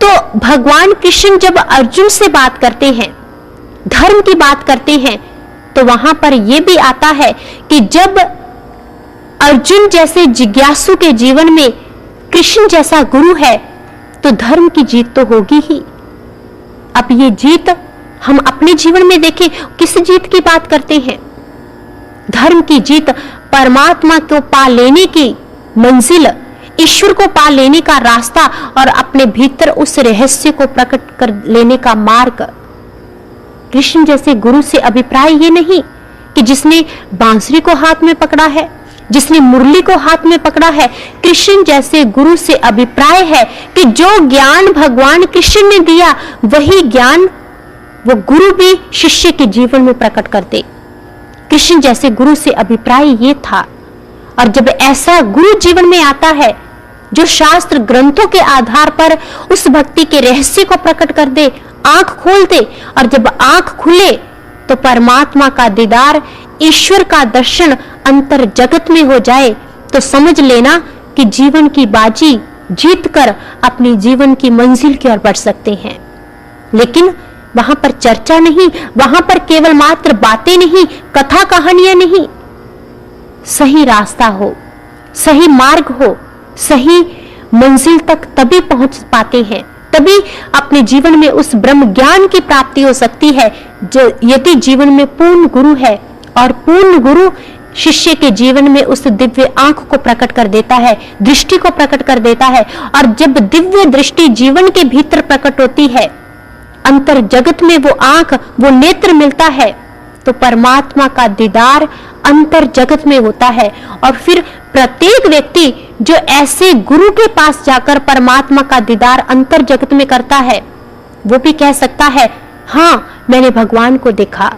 तो भगवान कृष्ण जब अर्जुन से बात करते हैं, धर्म की बात करते हैं, तो वहां पर यह भी आता है कि जब अर्जुन जैसे जिज्ञासु के जीवन में कृष्ण जैसा गुरु है, तो धर्म की जीत तो होगी ही। अब ये जीत हम अपने जीवन में देखें, किस जीत की बात करते हैं? धर्म की जीत, परमात्मा को पा लेने की मंजिल, ईश्वर को पा लेने का रास्ता, और अपने भीतर उस रहस्य को प्रकट कर लेने का मार्ग। कृष्ण जैसे गुरु से अभिप्राय ये नहीं कि जिसने बांसुरी को हाथ में पकड़ा है, जिसने मुरली को हाथ में पकड़ा है। कृष्ण जैसे गुरु से अभिप्राय है कि जो ज्ञान भगवान कृष्ण ने दिया, वही ज्ञान वो गुरु भी शिष्य के जीवन में प्रकट कर दे। कृष्ण जैसे गुरु से अभिप्राय ये था। और जब ऐसा गुरु जीवन में आता है जो शास्त्र ग्रंथों के आधार पर उस भक्ति के रहस्य को प्रकट कर दे, आंख खोल दे, और जब आंख खुले तो परमात्मा का दीदार, ईश्वर का दर्शन अंतर जगत में हो जाए, तो समझ लेना कि जीवन की बाजी जीतकर अपनी जीवन की मंजिल की ओर बढ़ सकते हैं। लेकिन वहां पर चर्चा नहीं, वहां पर केवल मात्र बातें नहीं, कथा कहानियां नहीं, सही रास्ता हो, सही मार्ग हो, सही मंजिल तक तभी पहुंच पाते हैं, तभी अपने जीवन में उस ब्रह्म ज्ञान की प्राप्ति हो सकती है यदि जीवन में पूर्ण गुरु है। और पूर्ण गुरु शिष्य के जीवन में उस दिव्य आंख को प्रकट कर देता है, दृष्टि को प्रकट कर देता है। और जब दिव्य दृष्टि जीवन के भीतर प्रकट होती है, अंतर जगत में वो आंख, वो नेत्र मिलता है, तो परमात्मा का दीदार अंतर जगत में होता है। और फिर प्रत्येक व्यक्ति जो ऐसे गुरु के पास जाकर परमात्मा का दीदार अंतर जगत में करता है, वो भी कह सकता है, हाँ मैंने भगवान को देखा।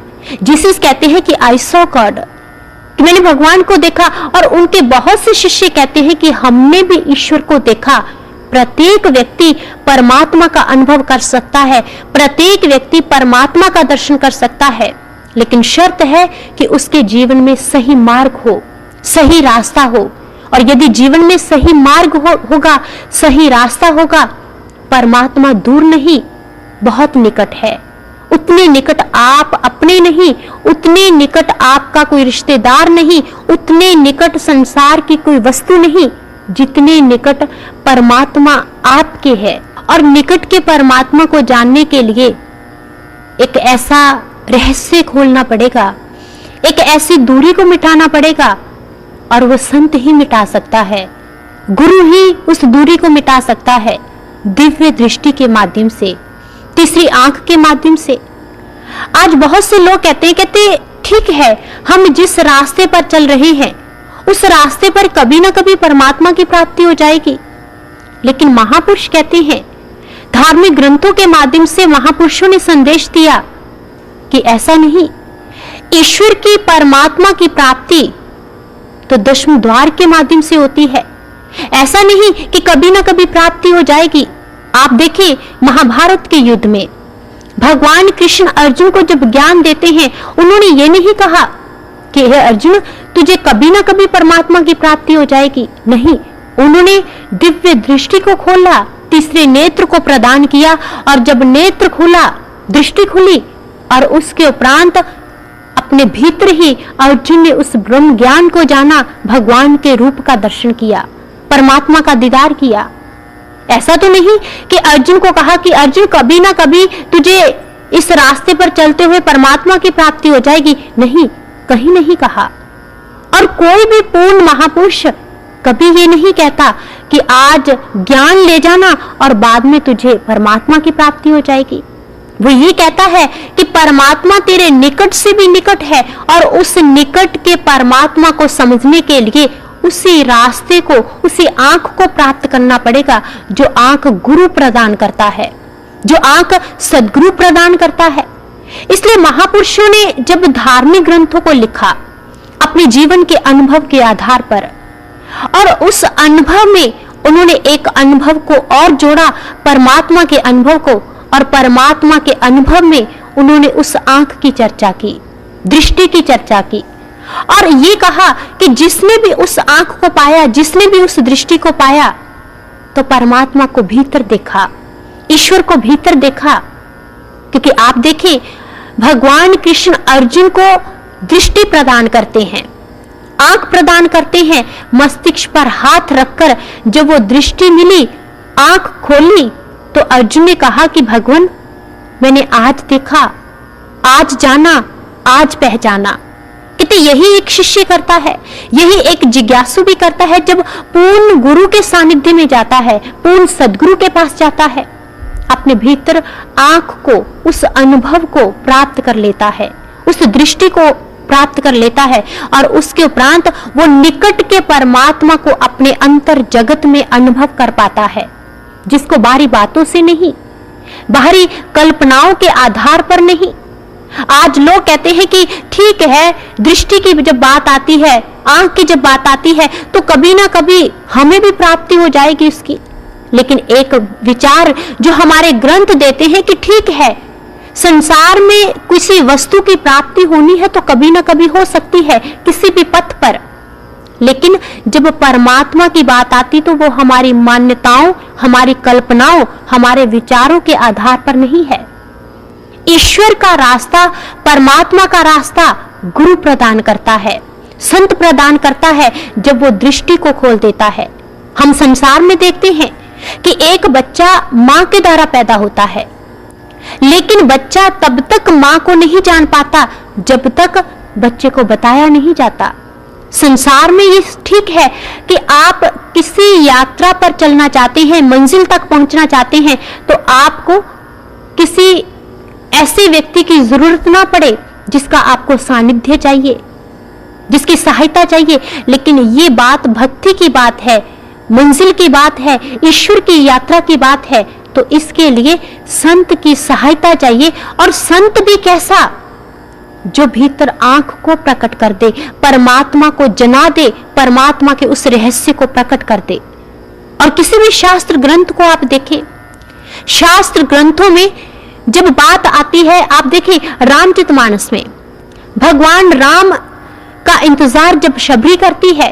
जीसस कहते हैं कि आई सॉ गॉड, कि मैंने भगवान को देखा। और उनके बहुत से शिष्य कहते हैं कि हमने भी ईश्वर को देखा। प्रत्येक व्यक्ति परमात्मा का अनुभव कर सकता है, प्रत्येक व्यक्ति परमात्मा का दर्शन कर सकता है, लेकिन शर्त है कि उसके जीवन में सही मार्ग हो, सही रास्ता हो। और यदि जीवन में सही मार्ग होगा, सही रास्ता होगा, परमात्मा दूर नहीं, बहुत निकट है। उतने निकट आप अपने नहीं, उतने निकट आपका कोई रिश्तेदार नहीं, उतने निकट संसार की कोई वस्तु नहीं, जितने निकट परमात्मा आपके है। और निकट के परमात्मा को जानने के लिए एक ऐसा रहस्य खोलना पड़ेगा, एक ऐसी दूरी को मिटाना पड़ेगा, और वो संत ही मिटा सकता है, गुरु ही उस दूरी को मिटा सकता है, दिव्य दृष्टि के माध्यम से, तीसरी आंख के माध्यम से। आज बहुत से लोग कहते ठीक है, हम जिस रास्ते पर चल रहे हैं उस रास्ते पर कभी ना कभी परमात्मा की प्राप्ति हो जाएगी। लेकिन महापुरुष कहते हैं, धार्मिक ग्रंथों के माध्यम से महापुरुषों ने संदेश दिया कि ऐसा नहीं, ईश्वर की परमात्मा की प्राप्ति तो दशम द्वार के माध्यम से होती है। ऐसा नहीं कि कभी ना कभी प्राप्ति हो जाएगी। आप देखिए, महाभारत के युद्ध में भगवान कृष्ण अर्जुन को जब ज्ञान देते हैं, उन्होंने ये नहीं कहा कि हे अर्जुन, तुझे कभी ना कभी परमात्मा की प्राप्ति हो जाएगी। नहीं, उन्होंने दिव्य दृष्टि को खोला, तीसरे नेत्र को प्रदान किया, और जब नेत्र खुला, दृष्टि खुली, और उसके उपरांत अपने भीतर ही अर्जुन ने उस ब्रह्म ज्ञान को जाना, भगवान के रूप का दर्शन किया, परमात्मा का दीदार किया। ऐसा तो नहीं कि अर्जुन को कहा कि अर्जुन कभी ना कभी तुझे इस रास्ते पर चलते हुए परमात्मा की प्राप्ति हो जाएगी। नहीं, कहीं नहीं कहा। और कोई भी पूर्ण महापुरुष कभी ये नहीं कहता कि आज ज्ञान ले जाना और बाद में तुझे परमात्मा की प्राप्ति हो जाएगी। वो ये कहता है कि परमात्मा तेरे निकट से भी निकट है, और उस निकट के परमात्मा को समझने के लिए उसी रास्ते को, उसी आंख को प्राप्त करना पड़ेगा, जो आंख गुरु प्रदान करता है, जो आंख सद्गुरु प्रदान करता है। इसलिए महापुरुषों ने जब धार्मिक ग्रंथों को लिखा अपने जीवन के अनुभव के आधार पर, और उस अनुभव में उन्होंने एक अनुभव को और जोड़ा, परमात्मा के अनुभव को, और परमात्मा के अनुभव में उन्होंने उस आंख की चर्चा की, दृष्टि की चर्चा की, और ये कहा कि जिसने भी उस आंख को पाया, जिसने भी उस दृष्टि को पाया, तो परमात्मा को भीतर देखा, ईश्वर को भीतर देखा। क्योंकि आप देखें, भगवान कृष्ण अर्जुन को दृष्टि प्रदान करते हैं, आंख प्रदान करते हैं। मस्तिष्क पर हाथ रखकर जब वो दृष्टि मिली, आंख खोली, तो अर्जुन ने कहा कि भगवान, मैंने आज देखा, आज जाना, आज पहचाना। कहते यही एक शिष्य करता है, यही एक जिज्ञासु भी करता है, जब पूर्ण गुरु के सानिध्य में जाता है, पूर्ण सद्गुरु के पास जाता है, अपने भीतर आंख को, उस अनुभव को प्राप्त कर लेता है, उस दृष्टि को प्राप्त कर लेता है, और उसके उपरांत वो निकट के परमात्मा को अपने अंतर जगत में अनुभव कर पाता है, जिसको बाहरी बातों से नहीं, बाहरी कल्पनाओं के आधार पर नहीं। आज लोग कहते हैं कि ठीक है, दृष्टि की जब बात आती है, आंख की जब बात आती है, तो कभी ना कभी हमें भी प्राप्ति हो जाएगी उसकी। लेकिन एक विचार जो हमारे ग्रंथ देते हैं कि ठीक है, संसार में किसी वस्तु की प्राप्ति होनी है तो कभी ना कभी हो सकती है, किसी भी पथ पर, लेकिन जब परमात्मा की बात आती तो वो हमारी मान्यताओं, हमारी कल्पनाओं, हमारे विचारों के आधार पर नहीं है। ईश्वर का रास्ता, परमात्मा का रास्ता गुरु प्रदान करता है, संत प्रदान करता है, जब वो दृष्टि को खोल देता है। हम संसार में देखते हैं कि एक बच्चा मां के द्वारा पैदा होता है, लेकिन बच्चा तब तक मां को नहीं जान पाता जब तक बच्चे को बताया नहीं जाता। संसार में ये ठीक है कि आप किसी यात्रा पर चलना चाहते हैं, मंजिल तक पहुंचना चाहते हैं, तो आपको किसी ऐसे व्यक्ति की जरूरत ना पड़े जिसका आपको सानिध्य चाहिए, जिसकी सहायता चाहिए। लेकिन ये बात भक्ति की बात है, मंजिल की बात है, ईश्वर की यात्रा की बात है, तो इसके लिए संत की सहायता चाहिए। और संत भी कैसा, जो भीतर आंख को प्रकट कर दे, परमात्मा को जना दे, परमात्मा के उस रहस्य को प्रकट कर दे। और किसी भी शास्त्र ग्रंथ को आप देखें, शास्त्र ग्रंथों में जब बात आती है, आप देखें रामचरितमानस में भगवान राम का इंतजार जब शबरी करती है,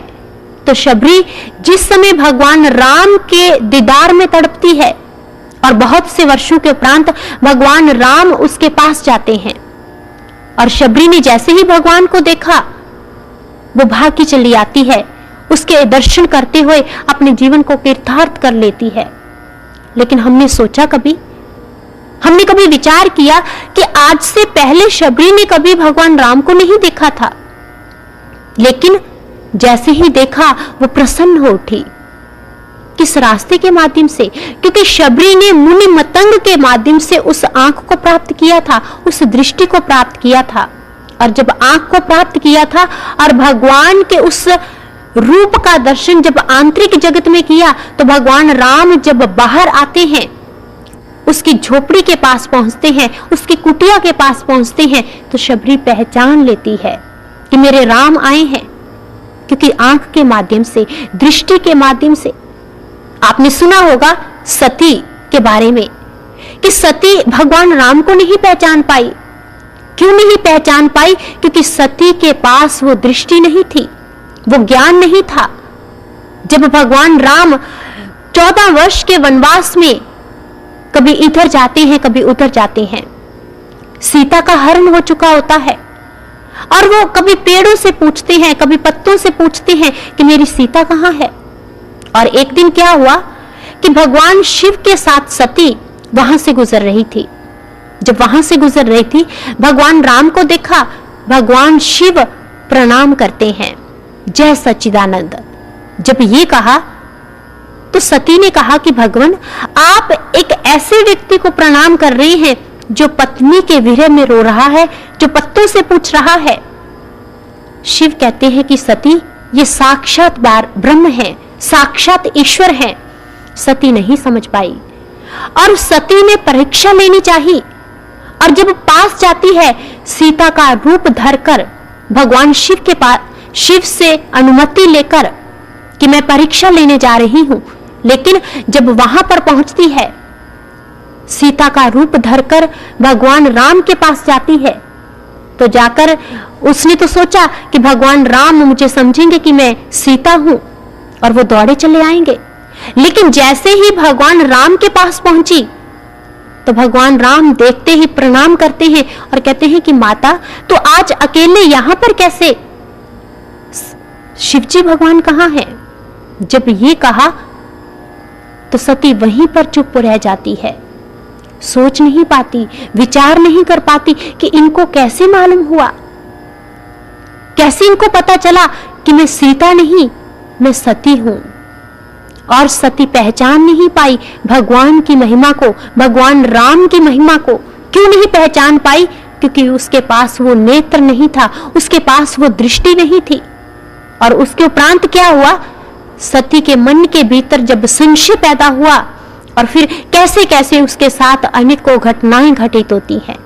तो शबरी जिस समय भगवान राम के दीदार में तड़पती है और बहुत से वर्षों के उपरांत भगवान राम उसके पास जाते हैं और शबरी ने जैसे ही भगवान को देखा वो भाग की चली आती है, उसके दर्शन करते हुए अपने जीवन को कृतार्थ कर लेती है। लेकिन हमने कभी विचार किया कि आज से पहले शबरी ने कभी भगवान राम को नहीं देखा था, लेकिन जैसे ही देखा वो प्रसन्न हो उठी। किस रास्ते के माध्यम से? क्योंकि शबरी ने मुनि मतंग के माध्यम से उस आंख को प्राप्त किया था, उस दृष्टि को प्राप्त किया था। और जब आंख को प्राप्त किया था और भगवान के उस रूप का दर्शन जब आंतरिक जगत में किया, तो भगवान राम जब बाहर आते हैं, उसकी झोपड़ी के पास पहुंचते हैं, उसकी कुटिया के पास पहुंचते हैं, तो शबरी पहचान लेती है कि मेरे राम आए हैं। क्योंकि आंख के माध्यम से, दृष्टि के माध्यम से, आपने सुना होगा सती के बारे में कि सती भगवान राम को नहीं पहचान पाई। क्यों नहीं पहचान पाई? क्योंकि सती के पास वो दृष्टि नहीं थी, वो ज्ञान नहीं था। जब भगवान राम 14 वर्ष के वनवास में कभी इधर जाते हैं, कभी उधर जाते हैं, सीता का हरण हो चुका होता है और वो कभी पेड़ों से पूछते हैं, कभी पत्तों से पूछते हैं कि मेरी सीता कहाँ है। और एक दिन क्या हुआ कि भगवान शिव के साथ सती वहां से गुजर रही थी। जब वहां से गुजर रही थी, भगवान राम को देखा, भगवान शिव प्रणाम करते हैं, जय सच्चिदानंद। जब ये कहा तो सती ने कहा कि भगवान, आप एक ऐसे व्यक्ति को प्रणाम कर रहे हैं जो पत्नी के विरह में रो रहा है, जो पत्तों से पूछ रहा है। शिव कहते हैं कि सती, ये साक्षात ब्रह्म है, साक्षात ईश्वर है। सती नहीं समझ पाई और सती ने परीक्षा लेनी चाहिए। और जब पास जाती है, सीता का रूप धरकर भगवान शिव के पास, शिव से अनुमति लेकर कि मैं परीक्षा लेने जा रही हूं, लेकिन जब वहां पर पहुंचती है, सीता का रूप धरकर भगवान राम के पास जाती है, तो जाकर उसने तो सोचा कि भगवान राम मुझे समझेंगे कि मैं सीता हूं और वो दौड़े चले आएंगे। लेकिन जैसे ही भगवान राम के पास पहुंची, तो भगवान राम देखते ही प्रणाम करते हैं और कहते हैं कि माता, तो आज अकेले यहां पर कैसे? शिवजी भगवान कहां है? जब ये कहा तो सती वहीं पर चुप रह जाती है, सोच नहीं पाती, विचार नहीं कर पाती कि इनको कैसे मालूम हुआ, कैसे इनको पता चला कि मैं सीता नहीं, मैं सती हूं। और सती पहचान नहीं पाई भगवान की महिमा को, भगवान राम की महिमा को। क्यों नहीं पहचान पाई? क्योंकि उसके पास वो नेत्र नहीं था, उसके पास वो दृष्टि नहीं थी। और उसके उपरांत क्या हुआ? सती के मन के भीतर जब संशय पैदा हुआ और फिर कैसे कैसे उसके साथ अनेकों घटनाएं घटित होती हैं,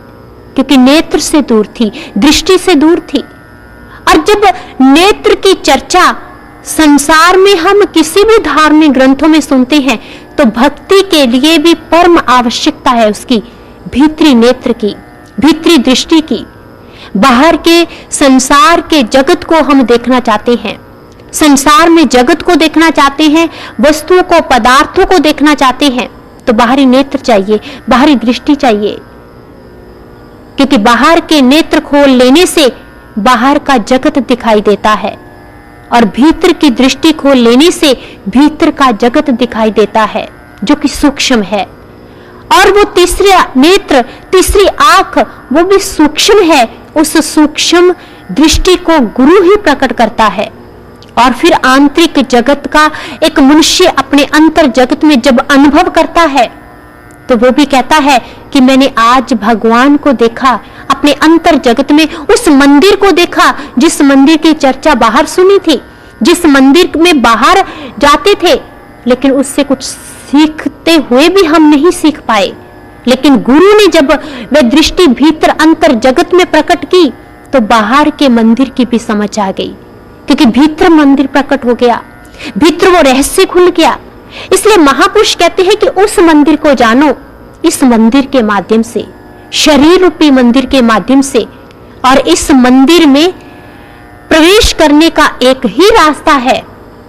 क्योंकि नेत्र से दूर थी, दृष्टि से दूर थी। और जब नेत्र की चर्चा संसार में हम किसी भी धार्मिक ग्रंथों में सुनते हैं, तो भक्ति के लिए भी परम आवश्यकता है उसकी भीतरी नेत्र की, भीतरी दृष्टि की। बाहर के संसार के जगत को हम देखना चाहते हैं, संसार में जगत को देखना चाहते हैं, वस्तुओं को, पदार्थों को देखना चाहते हैं, तो बाहरी नेत्र चाहिए, बाहरी दृष्टि चाहिए। क्योंकि बाहर के नेत्र खोल लेने से बाहर का जगत दिखाई देता है और भीतर की दृष्टि खोल लेने से भीतर का जगत दिखाई देता है, जो कि सूक्ष्म है। और वो तीसरा नेत्र, तीसरी आंख, वो भी सूक्ष्म है। उस सूक्ष्म दृष्टि को गुरु ही प्रकट करता है। और फिर आंतरिक जगत का एक मनुष्य अपने अंतर जगत में जब अनुभव करता है, तो वो भी कहता है कि मैंने आज भगवान को देखा, अपने अंतर जगत में उस मंदिर को देखा जिस मंदिर की चर्चा बाहर सुनी थी, जिस मंदिर में बाहर जाते थे, लेकिन उससे कुछ सीखते हुए भी हम नहीं सीख पाए। लेकिन गुरु ने जब वह दृष्टि भीतर अंतर जगत में प्रकट की, तो बाहर के मंदिर की भी समझ आ गई, क्योंकि भीतर मंदिर प्रकट हो गया, भीतर वो रहस्य खुल गया। इसलिए महापुरुष कहते हैं कि उस मंदिर को जानो, इस मंदिर के माध्यम से, शरीर रूपी मंदिर के माध्यम से। और इस मंदिर में प्रवेश करने का एक ही रास्ता है,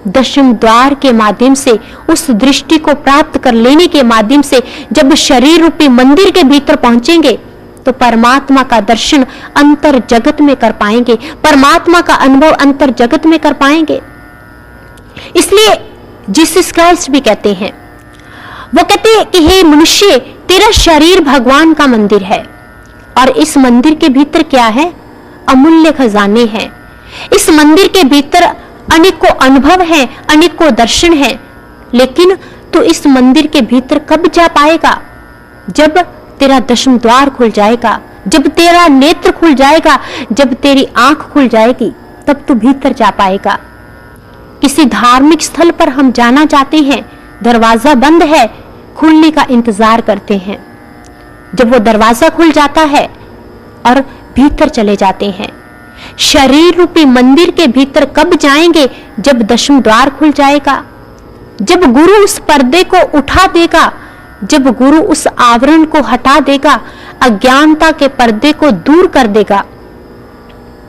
दशम द्वार के माध्यम से, उस दृष्टि को प्राप्त कर लेने के माध्यम से जब शरीर रूपी मंदिर के भीतर पहुंचेंगे तो परमात्मा का दर्शन अंतर जगत में कर पाएंगे, परमात्मा का अनुभव अंतर जगत में कर पाएंगे। इसलिए जीसस क्राइस्ट भी कहते हैं, वो कहते हैं कि हे मनुष्य, तेरा शरीर भगवान का मंदिर है और इस मंदिर के भीतर क्या है? अमूल्य खजाने हैं। इस मंदिर के भीतर अनेकों अनुभव हैं, अनेकों दर्शन हैं, लेकिन तू इस मंदिर के भीतर कब जा पाएगा? जब तेरा दशम द्वार खुल जाएगा, जब तेरा नेत्र खुल जाएगा, जब तेरी आंख खुल जाएगी, तब तू भीतर जा पाएगा। किसी धार्मिक स्थल पर हम जाना चाहते हैं, दरवाजा बंद है, खुलने का इंतजार करते हैं। जब वो दरवाजा खुल जाता है और भीतर चले जाते हैं। शरीर रूपी मंदिर के भीतर कब जाएंगे? जब दशम द्वार खुल जाएगा, जब गुरु उस पर्दे को उठा देगा, जब गुरु उस आवरण को हटा देगा, अज्ञानता के पर्दे को दूर कर देगा।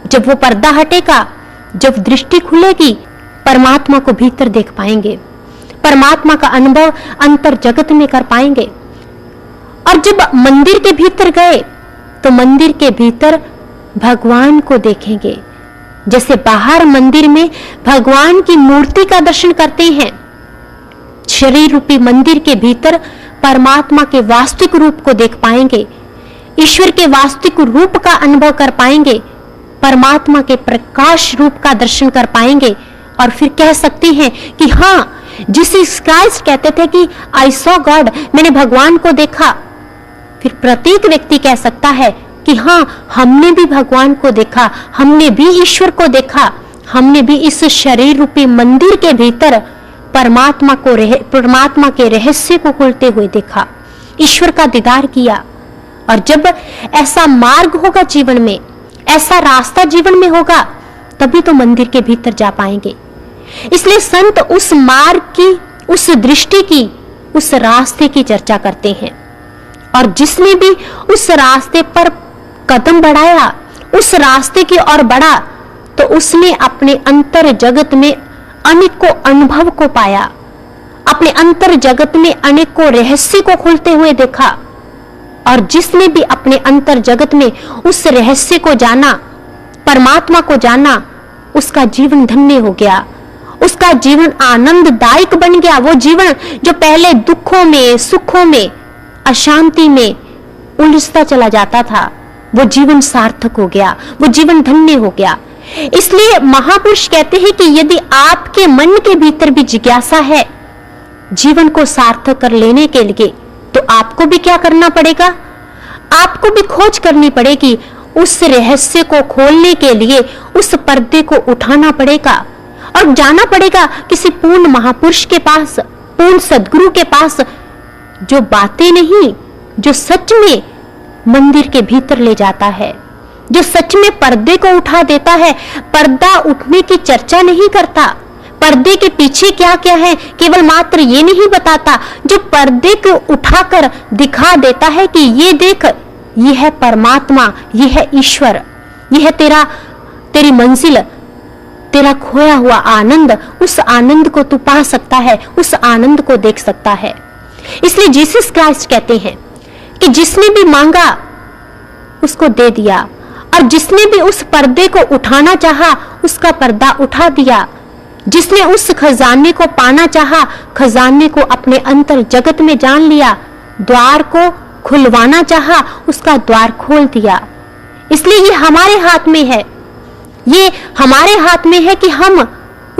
जब वो पर्दा हटेगा, जब दृष्टि खुलेगी, परमात्मा को भीतर देख पाएंगे, परमात्मा का अनुभव अंतर जगत में कर पाएंगे। और जब मंदिर के भीतर गए तो मंदिर के भीतर भगवान को देखेंगे। जैसे बाहर मंदिर में भगवान की मूर्ति का दर्शन करते हैं, शरीर रूपी मंदिर के भीतर परमात्मा के वास्तविक रूप को देख पाएंगे, ईश्वर के वास्तविक रूप का अनुभव कर पाएंगे, परमात्मा के प्रकाश रूप का दर्शन कर पाएंगे। और फिर कह सकते हैं कि हाँ, जीसस क्राइस्ट कहते थे कि आई सॉ गॉड, मैंने भगवान को देखा। फिर प्रत्येक व्यक्ति कह सकता है कि हाँ, हमने भी भगवान को देखा, हमने भी ईश्वर को देखा, हमने भी इस शरीर रूपी मंदिर के भीतर परमात्मा के रहस्य को खुलते हुए देखा, ईश्वर का दीदार किया। और जब ऐसा मार्ग होगा जीवन में, ऐसा रास्ता जीवन में होगा, तभी तो मंदिर के भीतर जा पाएंगे। इसलिए संत उस मार्ग की, उस दृष्टि की, उस रास्ते की चर्चा करते हैं। और जिसने भी उस रास्ते पर कदम बढ़ाया, उस रास्ते की ओर बढ़ा, तो उसने अपने अंतर जगत में अनेकों अनुभव को पाया, अपने अंतर जगत में अनेकों रहस्य को खुलते हुए देखा। और जिसने भी अपने अंतर जगत में उस रहस्य को जाना, परमात्मा को जाना, उसका जीवन धन्य हो गया, उसका जीवन आनंददायक बन गया। वो जीवन जो पहले दुखों में, सुखों में, अशांति में उलझता चला जाता था, वो जीवन सार्थक हो गया, वो जीवन धन्य हो गया। इसलिए महापुरुष कहते हैं कि यदि आपके मन के भीतर भी जिज्ञासा है जीवन को सार्थक कर लेने के लिए, तो आपको भी क्या करना पड़ेगा? आपको भी खोज करनी पड़ेगी। उस रहस्य को खोलने के लिए उस पर्दे को उठाना पड़ेगा और जाना पड़ेगा किसी पूर्ण महापुरुष के पास, पूर्ण सद्गुरु के पास, जो बातें नहीं, जो सच में मंदिर के भीतर ले जाता है, जो सच में पर्दे को उठा देता है। पर्दा उठने की चर्चा नहीं करता, पर्दे के पीछे क्या क्या है केवल मात्र ये नहीं बताता, जो पर्दे को उठाकर दिखा देता है कि ये देख, ये है परमात्मा, ये है ईश्वर, ये है तेरी मंजिल, तेरा खोया हुआ आनंद। उस आनंद को तू पा सकता है, उस आनंद को देख सकता है। इसलिए जीसस क्राइस्ट कहते हैं कि जिसने भी मांगा उसको दे दिया, और जिसने भी उस पर्दे को उठाना चाहा उसका पर्दा उठा दिया। जिसने उस खजाने को पाना चाहा, खजाने को अपने अंतर जगत में जान लिया, द्वार को खुलवाना चाहा, उसका द्वार खोल दिया। इसलिए ये हमारे हाथ में है, ये हमारे हाथ में है कि हम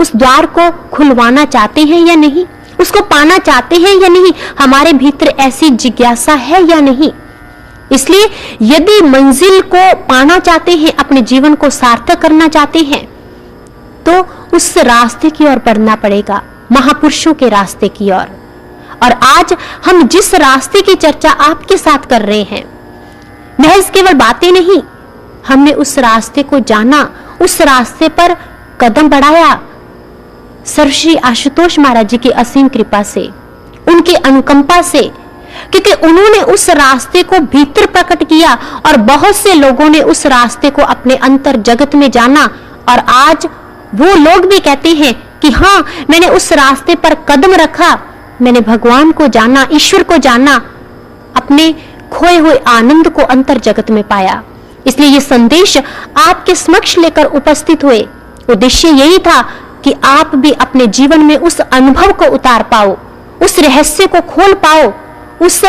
उस द्वार को खुलवाना चाहते हैं या नहीं, उसको पाना चाहते हैं या नहीं, हमारे भीतर ऐसी जिज्ञासा है या नहीं। इसलिए यदि मंजिल को पाना चाहते हैं, अपने जीवन को सार्थक करना चाहते हैं, तो उस रास्ते की ओर बढ़ना पड़ेगा, महापुरुषों के रास्ते की ओर। और आज हम जिस रास्ते की चर्चा आपके साथ कर रहे हैं, महज केवल बातें नहीं, हमने उस रास्ते को जाना, उस रास्ते पर कदम बढ़ाया। सर्वश्री आशुतोष महाराज जी की असीम कृपा से, उनकी अनुकंपा से, क्योंकि उन्होंने उस रास्ते को भीतर प्रकट किया और बहुत से लोगों ने उस रास्ते को अपने अंतर जगत में जाना। और आज वो लोग भी कहते हैं कि हाँ, मैंने उस रास्ते पर कदम रखा, मैंने भगवान को जाना, ईश्वर को जाना, अपने खोए हुए आनंद को अंतर जगत में पाया। इसलिए ये संदेश आपके समक्ष लेकर उपस्थित हुए। उद्देश्य यही था कि आप भी अपने जीवन में उस अनुभव को उतार पाओ, उस रहस्य को खोल पाओ, उस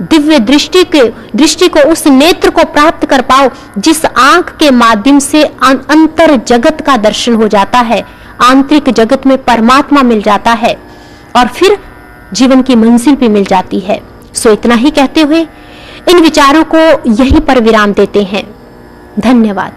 दिव्य दृष्टि को, उस नेत्र को प्राप्त कर पाओ जिस आंख के माध्यम से अंतर जगत का दर्शन हो जाता है, आंतरिक जगत में परमात्मा मिल जाता है और फिर जीवन की मंजिल भी मिल जाती है। सो इतना ही कहते हुए इन विचारों को यहीं पर विराम देते हैं। धन्यवाद।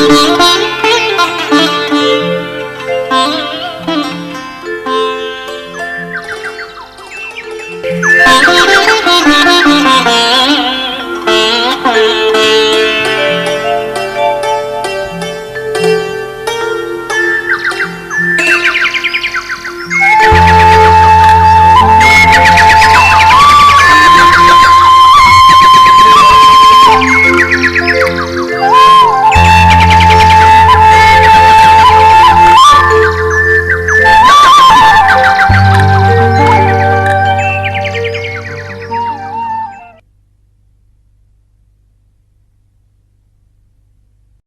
Thank you.